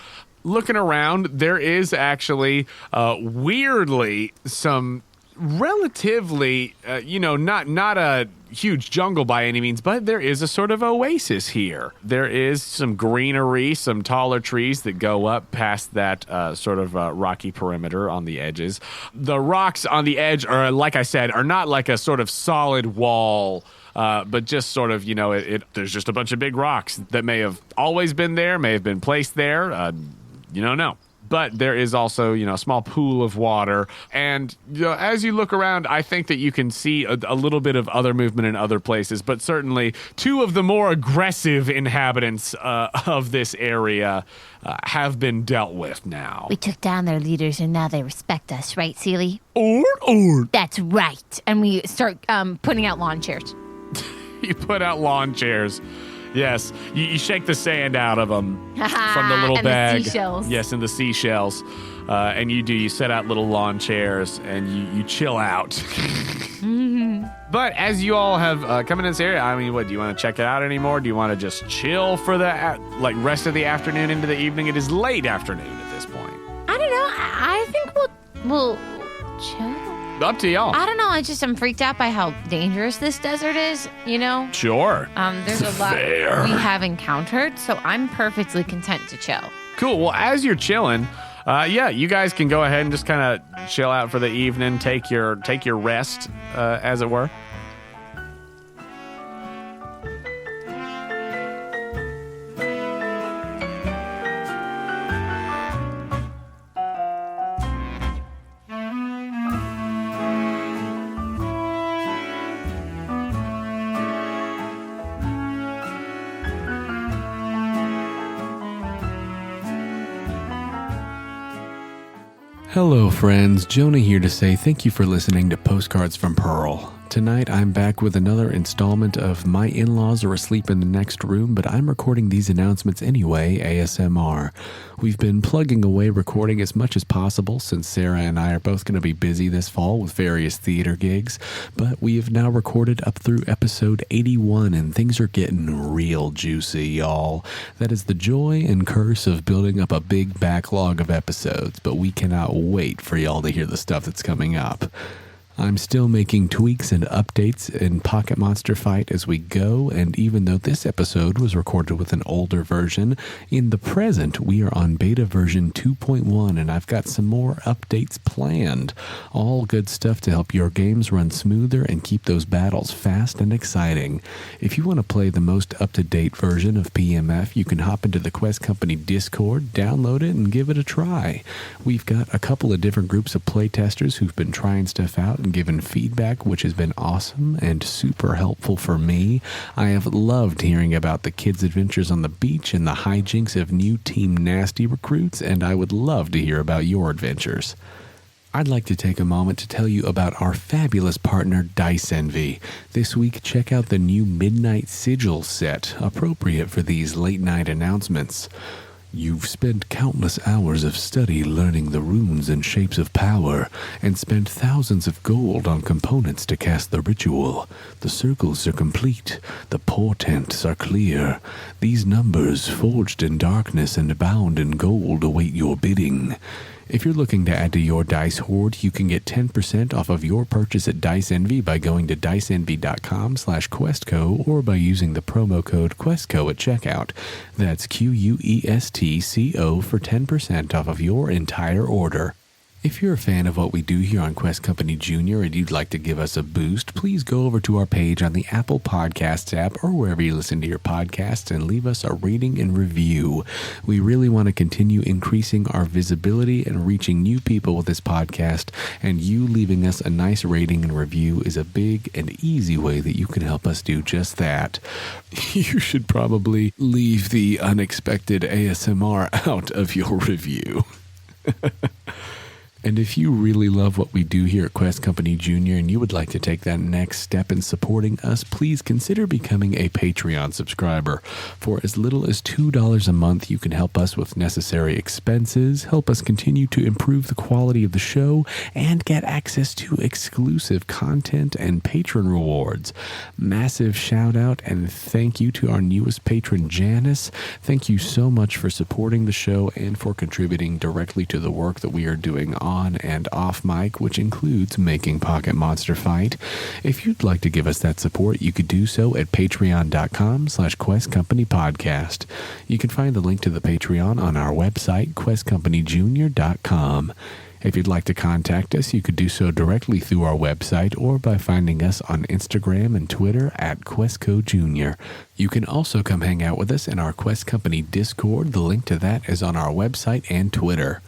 looking around, there is actually, weirdly, some relatively, not a huge jungle by any means, but there is a sort of oasis here. There is some greenery, some taller trees that go up past that sort of rocky perimeter on the edges. The rocks on the edge are, like I said, are not like a sort of solid wall, but just sort of, there's just a bunch of big rocks that may have always been there, may have been placed there. You don't know. But there is also, a small pool of water. And as you look around, I think that you can see a little bit of other movement in other places. But certainly 2 of the more aggressive inhabitants of this area have been dealt with now. We took down their leaders and now they respect us, right, Seely? Or. That's right. And we start putting out lawn chairs. You put out lawn chairs. Yes, you shake the sand out of them from the little and bag. The seashells. Yes, and the seashells. And you set out little lawn chairs and you chill out. Mm-hmm. But as you all have come into this area, I mean, what, do you want to check it out anymore? Do you want to just chill for the rest of the afternoon into the evening? It is late afternoon at this point. I don't know. I think we'll chill. Up to y'all. I don't know. I'm freaked out by how dangerous this desert is, Sure. There's a lot Fair. we have encountered, so I'm perfectly content to chill. Cool. Well, as you're chilling, you guys can go ahead and just kind of chill out for the evening, take your rest, as it were. Hello friends, Jonah here to say thank you for listening to Postcards from Pearl. Tonight I'm back with another installment of My In-Laws Are Asleep in the Next Room, but I'm recording these announcements anyway, ASMR. We've been plugging away recording as much as possible since Sarah and I are both going to be busy this fall with various theater gigs, but we have now recorded up through episode 81 and things are getting real juicy, y'all. That is the joy and curse of building up a big backlog of episodes, but we cannot wait for y'all to hear the stuff that's coming up. I'm still making tweaks and updates in Pocket Monster Fight as we go, and even though this episode was recorded with an older version, in the present we are on beta version 2.1, and I've got some more updates planned. All good stuff to help your games run smoother and keep those battles fast and exciting. If you want to play the most up-to-date version of PMF, you can hop into the Quest Company Discord, download it, and give it a try. We've got a couple of different groups of playtesters who've been trying stuff out and given feedback, which has been awesome and super helpful for me. I have loved hearing about the kids' adventures on the beach and the hijinks of new Team Nasty recruits, and I would love to hear about your adventures. I'd like to take a moment to tell you about our fabulous partner, Dice Envy. This week, check out the new Midnight Sigil set, appropriate for these late-night announcements. You've spent countless hours of study learning the runes and shapes of power, and spent thousands of gold on components to cast the ritual. The circles are complete. The portents are clear. These numbers, forged in darkness and bound in gold, await your bidding. If you're looking to add to your dice hoard, you can get 10% off of your purchase at Dice Envy by going to diceenvy.com/questco or by using the promo code QuestCo at checkout. That's QUESTCO for 10% off of your entire order. If you're a fan of what we do here on Quest Company Junior and you'd like to give us a boost, please go over to our page on the Apple Podcasts app or wherever you listen to your podcasts and leave us a rating and review. We really want to continue increasing our visibility and reaching new people with this podcast, and you leaving us a nice rating and review is a big and easy way that you can help us do just that. You should probably leave the unexpected ASMR out of your review. And if you really love what we do here at Quest Company Junior and you would like to take that next step in supporting us, please consider becoming a Patreon subscriber. For as little as $2 a month, you can help us with necessary expenses, help us continue to improve the quality of the show, and get access to exclusive content and patron rewards. Massive shout out and thank you to our newest patron, Janice. Thank you so much for supporting the show and for contributing directly to the work that we are doing on and off mic, which includes making Pocket Monster Fight. If you'd like to give us that support, you could do so at patreon.com/questcompanypodcast. You can find the link to the Patreon on our website, questcompanyjunior.com. If you'd like to contact us, you could do so directly through our website or by finding us on Instagram and Twitter at QuestCoJunior. You can also come hang out with us in our Quest Company Discord. The link to that is on our website and Twitter.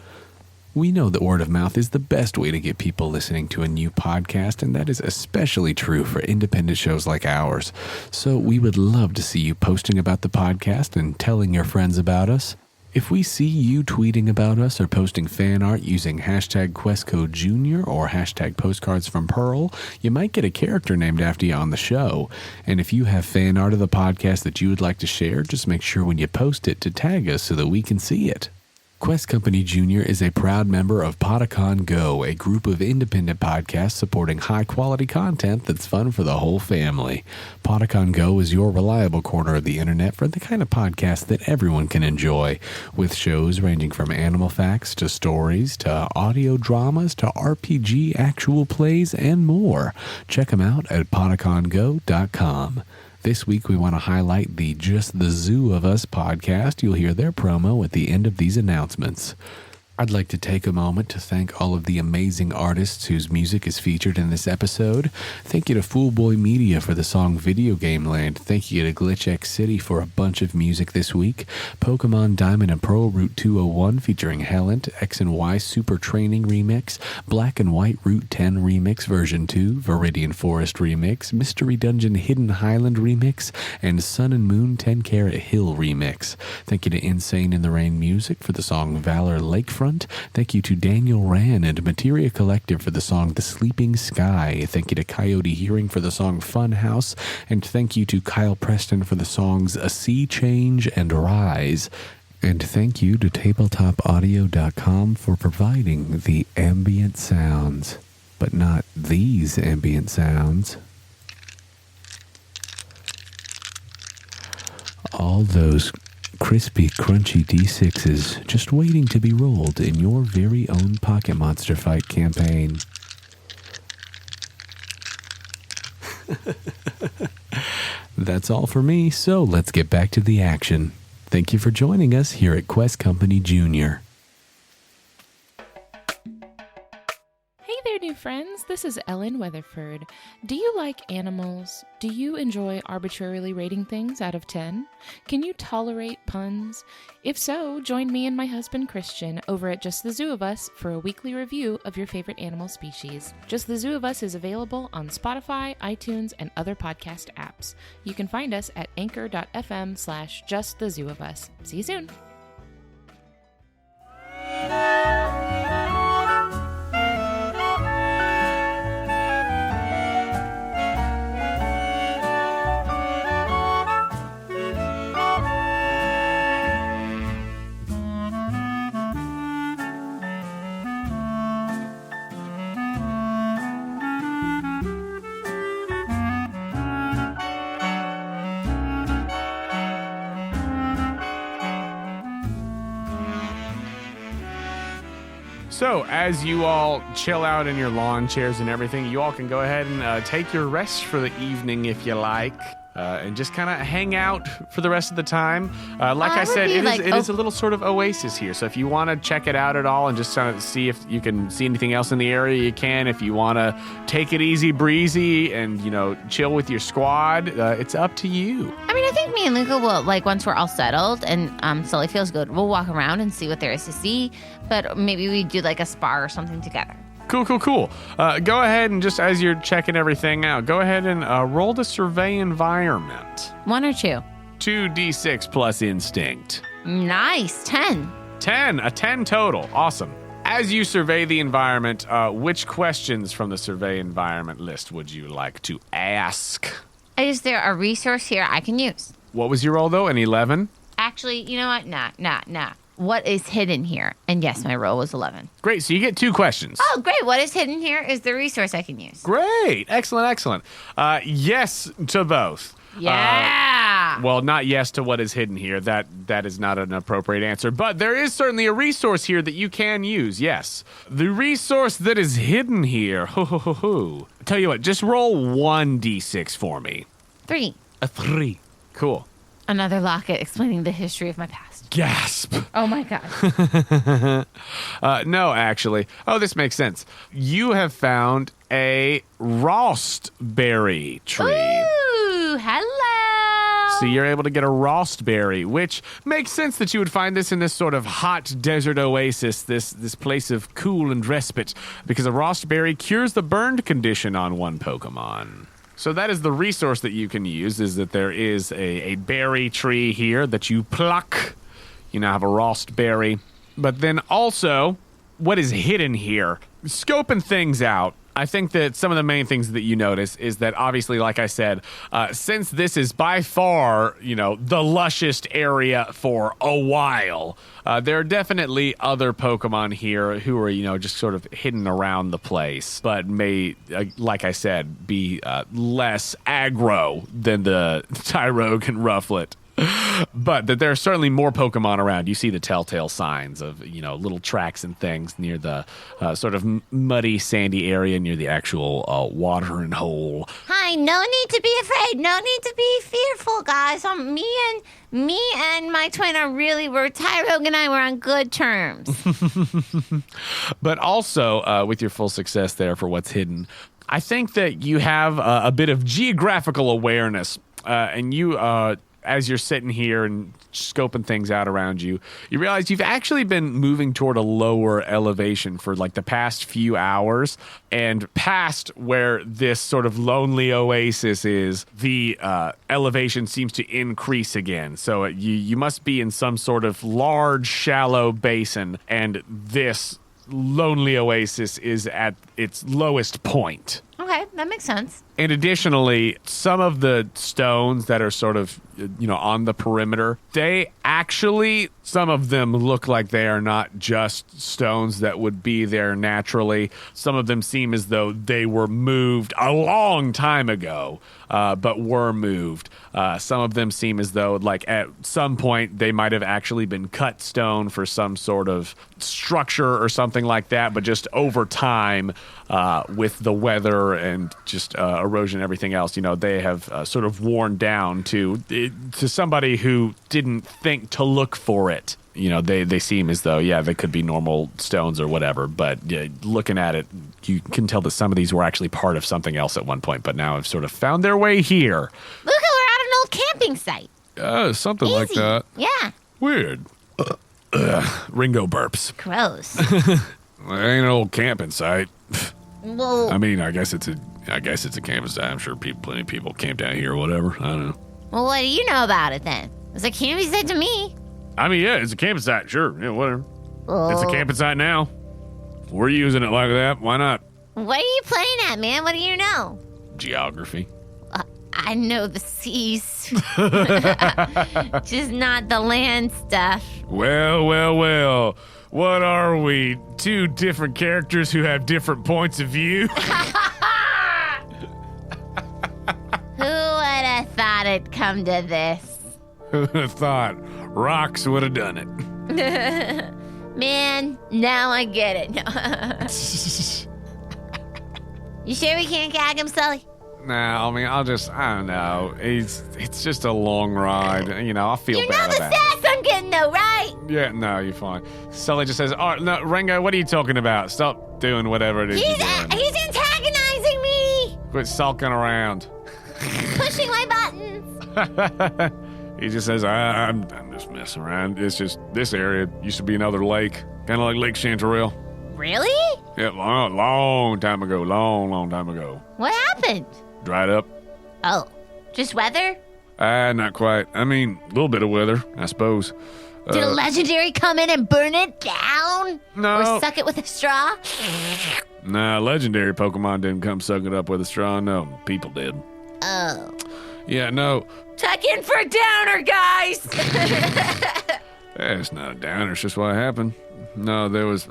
We know that word of mouth is the best way to get people listening to a new podcast, and that is especially true for independent shows like ours. So we would love to see you posting about the podcast and telling your friends about us. If we see you tweeting about us or posting fan art using hashtag QuestCoJunior or hashtag Postcards from Pearl, you might get a character named after you on the show. And if you have fan art of the podcast that you would like to share, just make sure when you post it to tag us so that we can see it. Quest Company Junior is a proud member of Podostroma Go, a group of independent podcasts supporting high-quality content that's fun for the whole family. Podostroma Go is your reliable corner of the internet for the kind of podcast that everyone can enjoy, with shows ranging from animal facts to stories to audio dramas to RPG actual plays and more. Check them out at podocrongo.com. This week, we want to highlight the Just the Zoo of Us podcast. You'll hear their promo at the end of these announcements. I'd like to take a moment to thank all of the amazing artists whose music is featured in this episode. Thank you to FoolBoyMedia for the song Video Game Land. Thank you to GlitchxCity for a bunch of music this week. Pokémon Diamond and Pearl Route 201 featuring Helynt, X and Y Super Training Remix, Black and White Route 10 Remix Version 2, Viridian Forest Remix, Mystery Dungeon Hidden Highland Remix, and Sun and Moon 10 Carat Hill Remix. Thank you to Insane in the Rain Music for the song Valor Lakefront. Thank you to Daniel Ran and Materia Collective for the song The Sleeping Sky. Thank you to Coyote Hearing for the song Fun House. And thank you to Kyle Preston for the songs A Sea Change and Rise. And thank you to tabletopaudio.com for providing the ambient sounds. But not these ambient sounds. All those crispy, crunchy D6s just waiting to be rolled in your very own Pocket Monster Fight campaign. That's all for me, so let's get back to the action. Thank you for joining us here at Quest Company Junior. Hey there, new friends. This is Ellen Weatherford. Do you like animals? Do you enjoy arbitrarily rating things out of 10? Can you tolerate puns? If so, join me and my husband Christian over at Just the Zoo of Us for a weekly review of your favorite animal species. Just the Zoo of Us is available on Spotify, iTunes, and other podcast apps. You can find us at anchor.fm/justthezooofus. See you soon. So, as you all chill out in your lawn chairs and everything, you all can go ahead and take your rest for the evening if you like, and just kind of hang out for the rest of the time. Like I said, it is a little sort of oasis here. So if you want to check it out at all and just kind of see if you can see anything else in the area, you can. If you want to take it easy breezy and, chill with your squad, it's up to you. I mean, I think me and Luca will, once we're all settled and Sully feels good, we'll walk around and see what there is to see. But maybe we do a spa or something together. Cool. Go ahead and just as you're checking everything out, go ahead and roll to survey environment. 1 or 2? 2d6 plus instinct. Nice. 10. 10. A 10 total. Awesome. As you survey the environment, which questions from the survey environment list would you like to ask? Is there a resource here I can use? What was your roll, though? An 11? Actually, you know what? Nah. What is hidden here? And yes, my roll was 11. Great. So you get 2 questions. Oh, great. What is hidden here is the resource I can use. Great. Excellent. Yes to both. Yeah. Well, not yes to what is hidden here. That is not an appropriate answer. But there is certainly a resource here that you can use, yes. The resource that is hidden here. Tell you what, just roll 1d6 for me. 3. A 3. Cool. Another locket explaining the history of my past. Gasp. Oh, my God. No, actually. Oh, this makes sense. You have found a rostberry tree. Ooh, hello. So you're able to get a rostberry, which makes sense that you would find this in this sort of hot desert oasis, this place of cool and respite, because a rostberry cures the burned condition on one Pokemon. So that is the resource that you can use, is that there is a berry tree here that you pluck. You now have a rostberry. But then also, what is hidden here? Scoping things out. I think that some of the main things that you notice is that obviously, like I said, since this is by far, the lushest area for a while, there are definitely other Pokemon here who are, just sort of hidden around the place, but may, like I said, be less aggro than the Tyrogue and Rufflet. But that there are certainly more Pokemon around. You see the telltale signs of, little tracks and things near the sort of muddy, sandy area near the actual watering hole. Hi, no need to be afraid. No need to be fearful, guys. Me and my twin Tyrogue and I were on good terms. But also, with your full success there for what's hidden, I think that you have a bit of geographical awareness, and you... as you're sitting here and scoping things out around you, you realize you've actually been moving toward a lower elevation for the past few hours, and past where this sort of lonely oasis is, the elevation seems to increase again. So you must be in some sort of large, shallow basin, and this lonely oasis is at its lowest point. Okay, that makes sense. And additionally, some of the stones that are sort of, on the perimeter, some of them look like they are not just stones that would be there naturally. Some of them seem as though they were moved a long time ago, but were moved. Some of them seem as though, at some point, they might have actually been cut stone for some sort of structure or something like that, but just over time, with the weather and just a erosion and everything else, they have sort of worn down to somebody who didn't think to look for it. They seem as though, they could be normal stones or whatever, but looking at it, you can tell that some of these were actually part of something else at one point, but now have sort of found their way here. Luca, we're at an old camping site. Something like Easy. that. Yeah. Weird. Ringo burps. Gross. Well, it ain't an old camping site. Well, I mean, I guess it's a camping site. I'm sure plenty of people camp down here or whatever. I don't know. well, what do you know about it then? It's a camping site to me. I mean, yeah, it's a camping site. Sure, yeah, whatever. Oh. It's a camping site now. We're using it like that. Why not? What are you playing at, man? What do you know? Geography. I know the seas. Just not the land stuff. Well. What are we? Two different characters who have different points of view? Who would have thought it'd come to this? Who would have thought rocks would have done it? Man, now I get it. You sure we can't gag him, Sully? Nah, I mean, I don't know. It's just a long ride. I'll feel You know bad the about it. sass I'm getting though, right? Yeah, no, you're fine. Sully just says, "Oh no, Ringo, what are you talking about? Stop doing whatever it is He's you're doing. he's antagonizing me, Quit sulking around." pushing my buttons. He just says, I'm just messing around. It's just this area used to be another lake, kind of like Lake Chanterelle. Really? Yeah, long time ago. Long time ago. What happened? Dried up. Oh, just weather? Not quite. I mean, a little bit of weather, I suppose. Did a legendary come in and burn it down? No. Or suck it with a straw? Nah, legendary Pokemon didn't come suck it up with a straw. No, people did. Oh. Yeah, no. Tuck in for a downer, guys! It's not a downer. It's just what happened. No, this was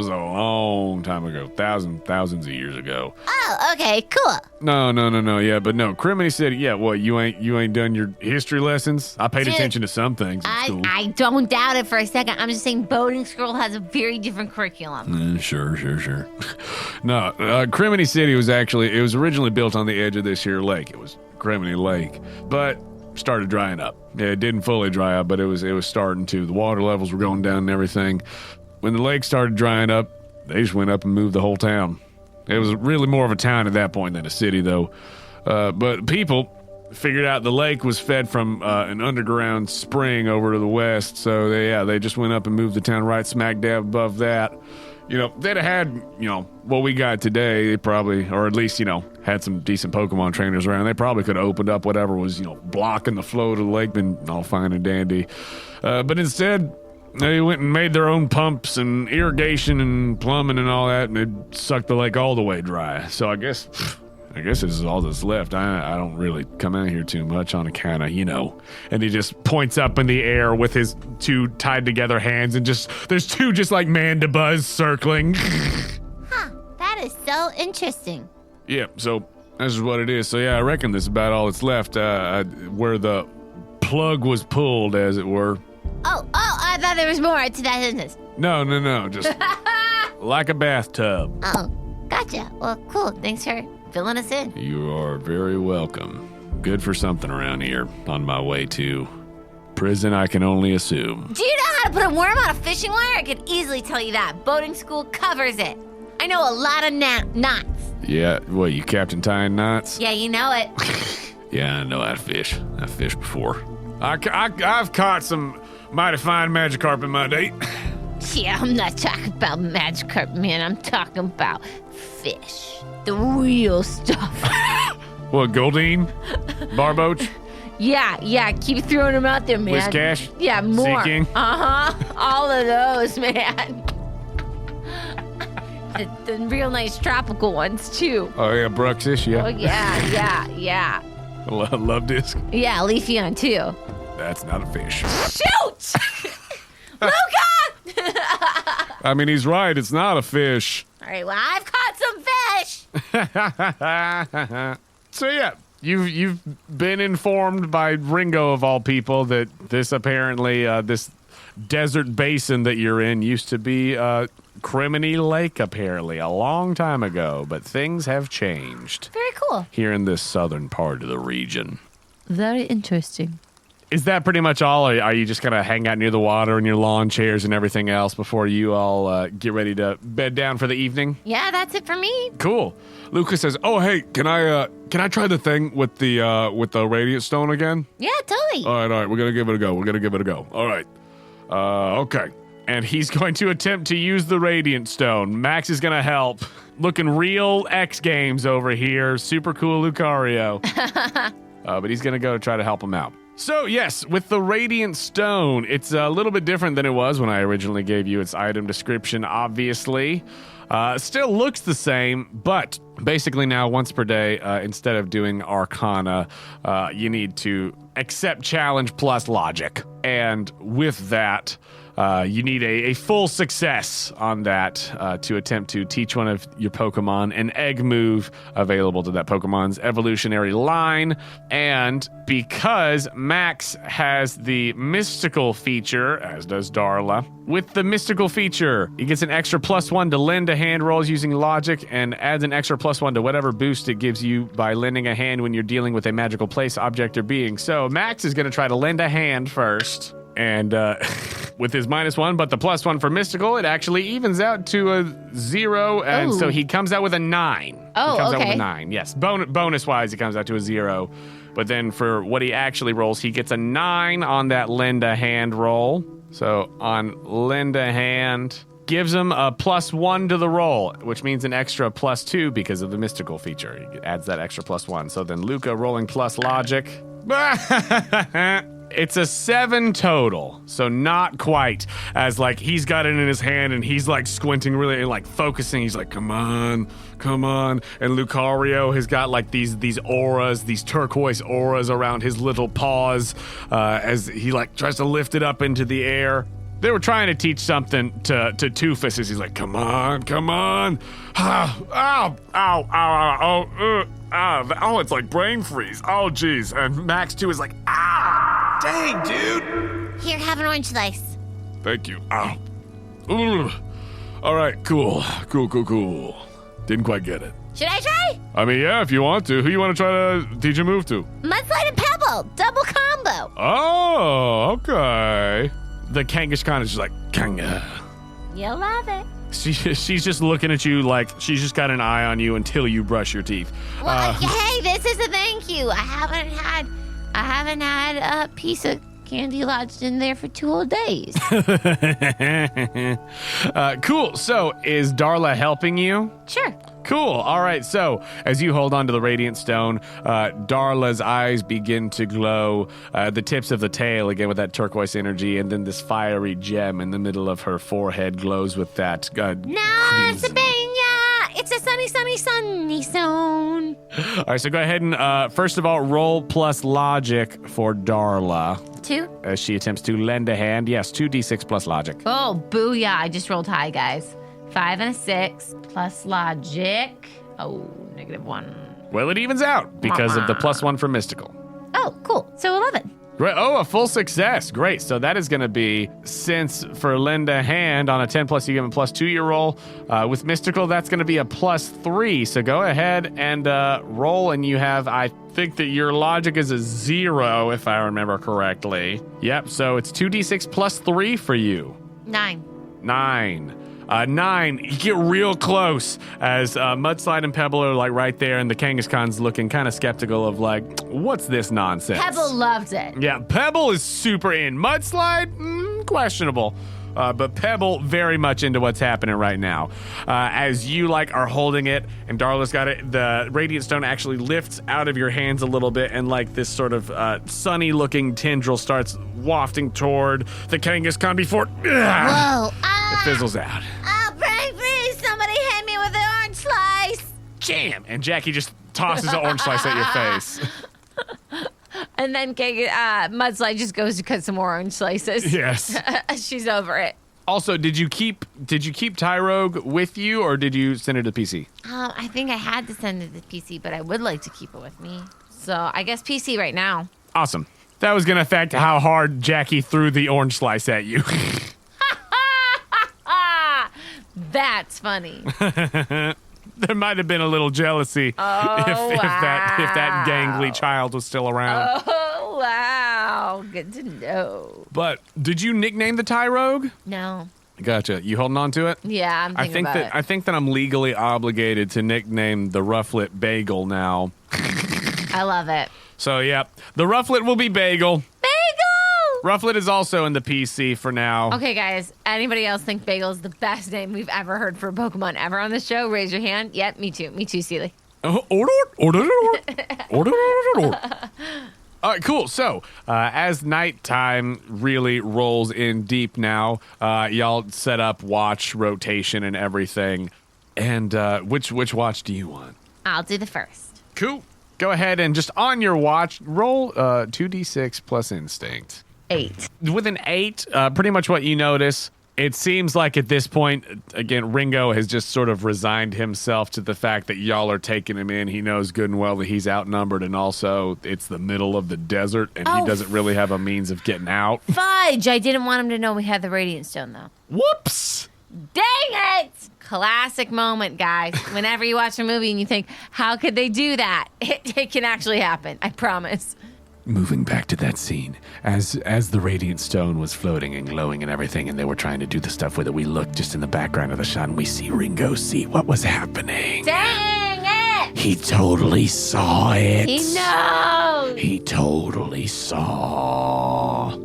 a long time ago. Thousands of years ago. Oh, okay, cool. No. Yeah, but no, Crimini City. Yeah, what? You ain't done your history lessons? I paid Dude, attention to some things in school. I don't doubt it for a second. I'm just saying boating school has a very different curriculum. Sure. No, Crimini City was originally built on the edge of this here lake. It was Crimini Lake, but started drying up. Yeah, it didn't fully dry up, but it was starting to. The water levels were going down and everything. When the lake started drying up, they just went up and moved the whole town. It was really more of a town at that point than a city, though. But people figured out the lake was fed from an underground spring over to the west, so they just went up and moved the town right smack dab above that. They'd have had, what we got today, they probably, or at least, had some decent Pokemon trainers around. They probably could have opened up whatever was, blocking the flow of the lake, been all fine and dandy. But instead, they went and made their own pumps and irrigation and plumbing and all that, and it sucked the lake all the way dry. So I guess this is all that's left. I don't really come out here too much on account of, And he just points up in the air with his two tied together hands and there's two just like Mandibuzz circling. Huh, that is so interesting. Yeah, so this is what it is. So yeah, I reckon this is about all that's left, where the plug was pulled, as it were. Oh, I thought there was more to that sentence. No, just like a bathtub. Oh, gotcha. Well, cool. Thanks for filling us in. You are very welcome. Good for something around here on my way to prison, I can only assume. Do you know how to put a worm on a fishing wire? I could easily tell you that. Boating school covers it. I know a lot of knots. Yeah, what, you Captain Tying Knots? Yeah, you know it. Yeah, I know how to fish. I've fished before. I've caught some mighty fine Magikarp in my day. Yeah, I'm not talking about Magikarp, man. I'm talking about fish. The real stuff. What, Goldeen? Barboach? Yeah, keep throwing them out there, man. Whiscash? Yeah, more. Seeking? All of those, man. the real nice tropical ones, too. Oh, yeah, Bruxish, yeah. Oh, yeah. Love disc? Yeah, Leafeon, too. That's not a fish. Shoot! Luca! I mean, he's right. It's not a fish. All right, well, I've caught some fish. So, yeah, you've been informed by Ringo, of all people, that this apparently, this desert basin that you're in used to be Crimini Lake, apparently, a long time ago, but things have changed Very cool. here in this southern part of the region. Very interesting. Is that pretty much all? Or are you just going to hang out near the water in your lawn chairs and everything else before you all get ready to bed down for the evening? Yeah, that's it for me. Cool. Luca says, "Oh, hey, can I try the thing with the radiant stone again?" Yeah, totally. All right, we're gonna give it a go. All right, okay. And he's going to attempt to use the radiant stone. Max is gonna help. Looking real X Games over here. Super cool Lucario. But he's gonna go try to help him out. So yes, with the Radiant Stone, it's a little bit different than it was when I originally gave you its item description, obviously. Still looks the same, but basically now once per day, instead of doing Arcana, you need to accept challenge plus logic. And with that, you need a full success on that to attempt to teach one of your Pokemon an egg move available to that Pokemon's evolutionary line. And because Max has the mystical feature, as does Darla, with the mystical feature, he gets an extra +1 to lend a hand rolls using logic and adds an extra +1 to whatever boost it gives you by lending a hand when you're dealing with a magical place, object, or being. So Max is going to try to lend a hand first. And with his -1, but the +1 for mystical, it actually evens out to a 0, and so he comes out with a 9. Oh, he comes out okay. with a 9. Yes, bonus-wise, he comes out to a 0. But then for what he actually rolls, he gets a 9 on that lend a hand roll. So on lend a hand, gives him a +1 to the roll, which means an extra +2 because of the mystical feature. He adds that extra +1. So then Luca rolling plus logic. It's a 7 total, so not quite. As like he's got it in his hand and he's like squinting really and like focusing. He's like, come on. And Lucario has got like these auras, these turquoise auras around his little paws as he like tries to lift it up into the air. They were trying to teach something to Toofus as he's like, come on. Oh, it's like brain freeze. Oh, geez. And Max 2 is like, dang, dude. Here, have an orange slice. Thank you. Ow. Ooh. All right, cool. Didn't quite get it. Should I try? I mean, yeah, if you want to. Who you want to try to teach a move to? Mudslide and Pebble, double combo. Oh, okay. The Kangaskhan is just like, Kanga. You'll love it. She's just looking at you like she's just got an eye on you until you brush your teeth. Well, hey, this is a thank you. I haven't had a piece of candy lodged in there for 2 whole days. Cool. So is Darla helping you? Sure. Cool. All right. So as you hold on to the Radiant Stone, Darla's eyes begin to glow. The tips of the tail, again, with that turquoise energy, and then this fiery gem in the middle of her forehead glows with that. It's a sunny zone. All right. So go ahead and, first of all, roll plus logic for Darla 2. as she attempts to lend a hand. Yes, 2d6 plus logic. Oh, booyah. I just rolled high, guys. 5 and a 6 plus logic. Oh, -1. Well, it evens out because of the +1 for mystical. Oh, cool. So 11. Great. Oh, a full success. Great. So that is going to be, since for lend a hand on a 10 plus, you give him a +2 your roll. With mystical, that's going to be a +3. So go ahead and roll, and you have, I think that your logic is a 0, if I remember correctly. Yep. So it's 2d6 plus 3 for you. 9. 9. You get real close as Mudslide and Pebble are like right there, and the Kangaskhan's looking kind of skeptical of like, what's this nonsense? Pebble loved it. Yeah, Pebble is super in. Mudslide, questionable. But Pebble very much into what's happening right now. As you like are holding it, and Darla's got it, the Radiant Stone actually lifts out of your hands a little bit, and like this sort of sunny-looking tendril starts wafting toward the Kangaskhan before Whoa. it fizzles out. Oh, please, somebody hit me with an orange slice. Jam! And Jackie just tosses an orange slice at your face. And then Mudslide just goes to cut some more orange slices. Yes. She's over it. Also, did you keep Tyrogue with you, or did you send it to PC? I think I had to send it to PC, but I would like to keep it with me. So I guess PC right now. Awesome. That was going to affect how hard Jackie threw the orange slice at you. That's funny. There might have been a little jealousy if that gangly child was still around. Oh, wow. Good to know. But did you nickname the Thai Rogue? No. Gotcha. You holding on to it? Yeah, I'm thinking about it. I think that I'm legally obligated to nickname the Rufflet Bagel now. I love it. So, yeah, the Rufflet will be Bagel. Rufflet is also in the PC for now. Okay, guys. Anybody else think Bagel is the best name we've ever heard for a Pokemon ever on the show? Raise your hand. Yep, me too. Me too, Sealy. All right, cool. So, as nighttime really rolls in deep now, y'all set up watch rotation and everything. And which watch do you want? I'll do the first. Cool. Go ahead and just on your watch, roll 2d6 plus instinct. 8. With an 8, pretty much what you notice, it seems like at this point, again, Ringo has just sort of resigned himself to the fact that y'all are taking him in. He knows good and well that he's outnumbered, and also it's the middle of the desert, and he doesn't really have a means of getting out. Fudge! I didn't want him to know we had the Radiant Stone, though. Whoops! Dang it! Classic moment, guys. Whenever you watch a movie and you think, how could they do that? It can actually happen. I promise. Moving back to that scene, as the Radiant Stone was floating and glowing and everything, and they were trying to do the stuff with it, we looked just in the background of the shot, and we see Ringo see what was happening. Dang it! He totally saw it. He knows! He totally saw.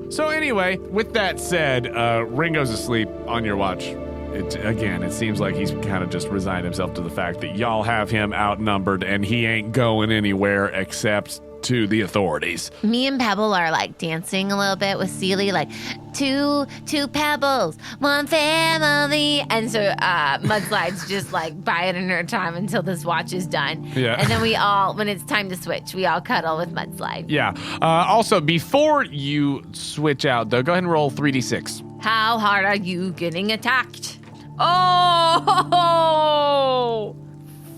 So anyway, with that said, Ringo's asleep on your watch. It seems like he's kind of just resigned himself to the fact that y'all have him outnumbered, and he ain't going anywhere except to the authorities. Me and Pebble are like dancing a little bit with Sealy, like two pebbles, one family. And so Mudslide's just like biding her time until this watch is done. Yeah. And then we all, when it's time to switch, we all cuddle with Mudslide. Yeah. Also, before you switch out, though, go ahead and roll 3d6. How hard are you getting attacked? Oh!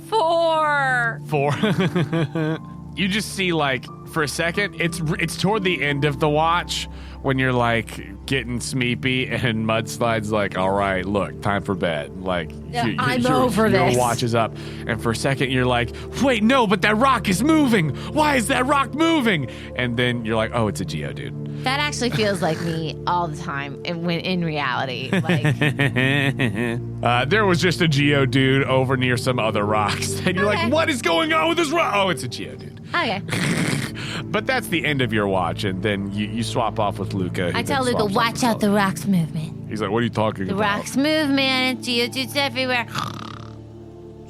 4. 4. You just see, like, for a second, it's toward the end of the watch when you're, like, getting sleepy, and Mudslide's like, all right, look, time for bed. Like, I'm over this. Your watch is up. And for a second, you're like, wait, no, but that rock is moving. Why is that rock moving? And then you're like, oh, it's a Geodude. That actually feels like me all the time when in reality. Like, there was just a Geodude over near some other rocks. And you're like, what is going on with this rock? Oh, it's a Geodude. Okay. But that's the end of your watch, and then you swap off with Luca. I tell Luca, watch out the rocks movement. He's like, what are you talking about? The rocks move, man. Geodudes everywhere.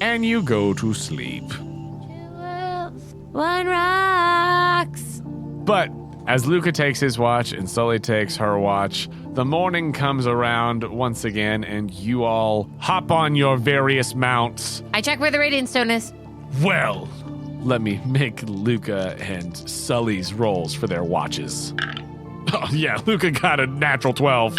And you go to sleep. 1 rocks. But as Luca takes his watch and Sully takes her watch, the morning comes around once again, and you all hop on your various mounts. I check where the Radiant Stone is. Well, let me make Luca and Sully's rolls for their watches. Oh, yeah, Luca got a natural 12,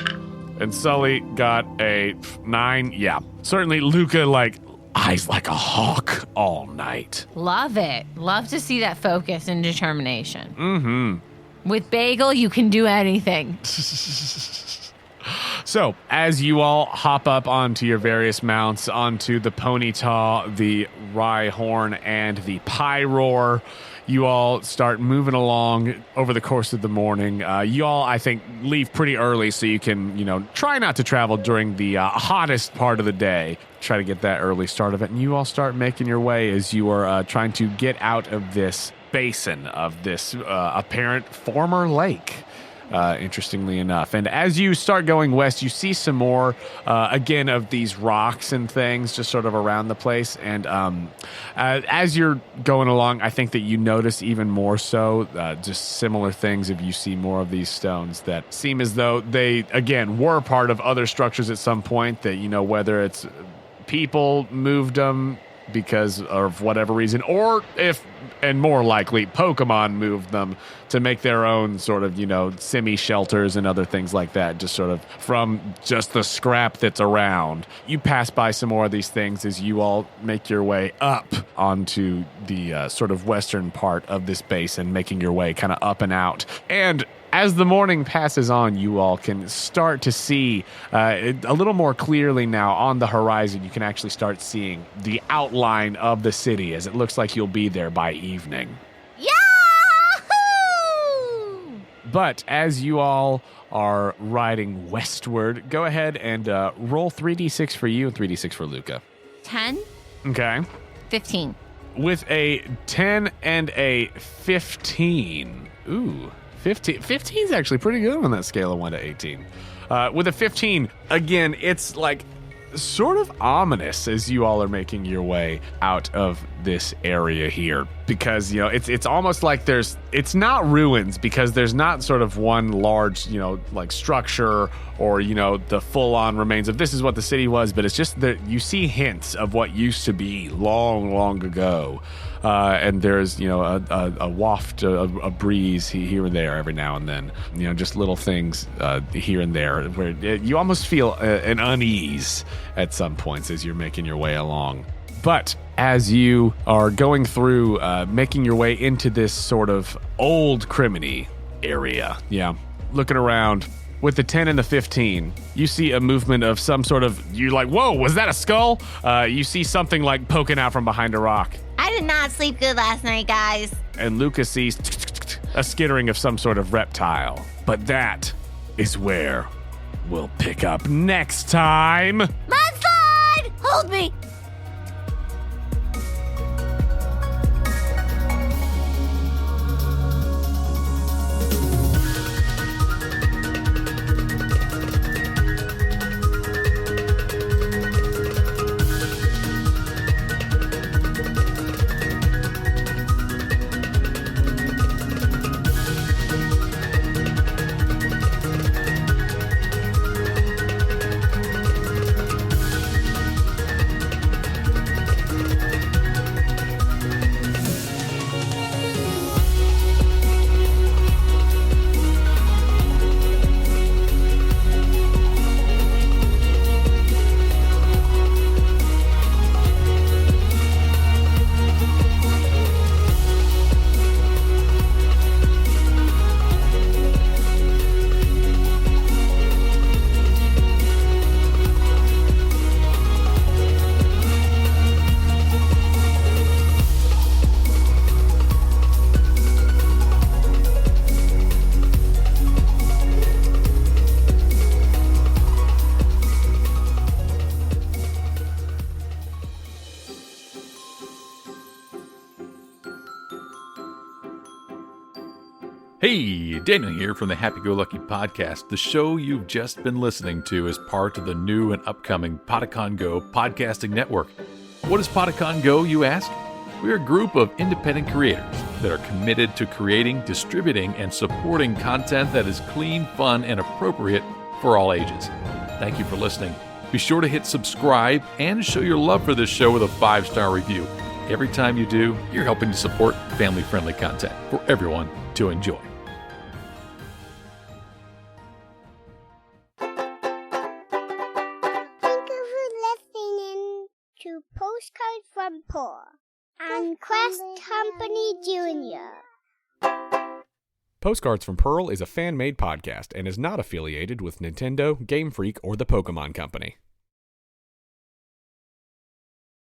and Sully got a 9. Yeah, certainly Luca, like, eyes like a hawk all night. Love it. Love to see that focus and determination. Mm-hmm. With Bagel, you can do anything. So, as you all hop up onto your various mounts, onto the Ponyta, the Rhyhorn, and the Pyroar, you all start moving along over the course of the morning. You all, I think, leave pretty early so you can, try not to travel during the hottest part of the day. Try to get that early start of it. And you all start making your way as you are trying to get out of this basin of this apparent former lake. Interestingly enough. And as you start going west, you see some more, again, of these rocks and things just sort of around the place. And as you're going along, I think that you notice even more so just similar things if you see more of these stones that seem as though they, again, were part of other structures at some point that, whether it's people moved them because of whatever reason, or if, and more likely, Pokemon moved them to make their own sort of, semi-shelters and other things like that, just sort of from just the scrap that's around. You pass by some more of these things as you all make your way up onto the sort of western part of this basin, making your way kind of up and out. And As the morning passes on, you all can start to see a little more clearly now on the horizon. You can actually start seeing the outline of the city as it looks like you'll be there by evening. Yahoo! But as you all are riding westward, go ahead and roll 3d6 for you and 3d6 for Luca. 10, Okay. 15. With a 10 and a 15. Ooh, 15. 15 is actually pretty good on that scale of 1 to 18. With a 15, again, it's like sort of ominous as you all are making your way out of this area here, because it's almost like it's not ruins, because there's not sort of one large like structure or the full-on remains of this is what the city was, but it's just that you see hints of what used to be long ago, and there's a waft, a breeze here and there every now and then, just little things here and there where you almost feel an unease at some points as you're making your way along. But as you are going through, making your way into this sort of old Crimini area, looking around with the 10 and the 15, you see a movement of some sort of, you're like, whoa, was that a skull? You see something like poking out from behind a rock. I did not sleep good last night, guys. And Luca sees a skittering of some sort of reptile. But that is where we'll pick up next time. Mudslide! Hold me! Hey, Daniel here from the Happy Go Lucky Podcast. The show you've just been listening to is part of the new and upcoming Pokémon Go podcasting network. What is Pokémon Go, you ask? We're a group of independent creators that are committed to creating, distributing, and supporting content that is clean, fun, and appropriate for all ages. Thank you for listening. Be sure to hit subscribe and show your love for this show with a 5-star review. Every time you do, you're helping to support family-friendly content for everyone to enjoy. Thank you for listening to Postcards from Pearl and Quest Company Jr. Postcards from Pearl is a fan-made podcast and is not affiliated with Nintendo, Game Freak, or the Pokémon Company.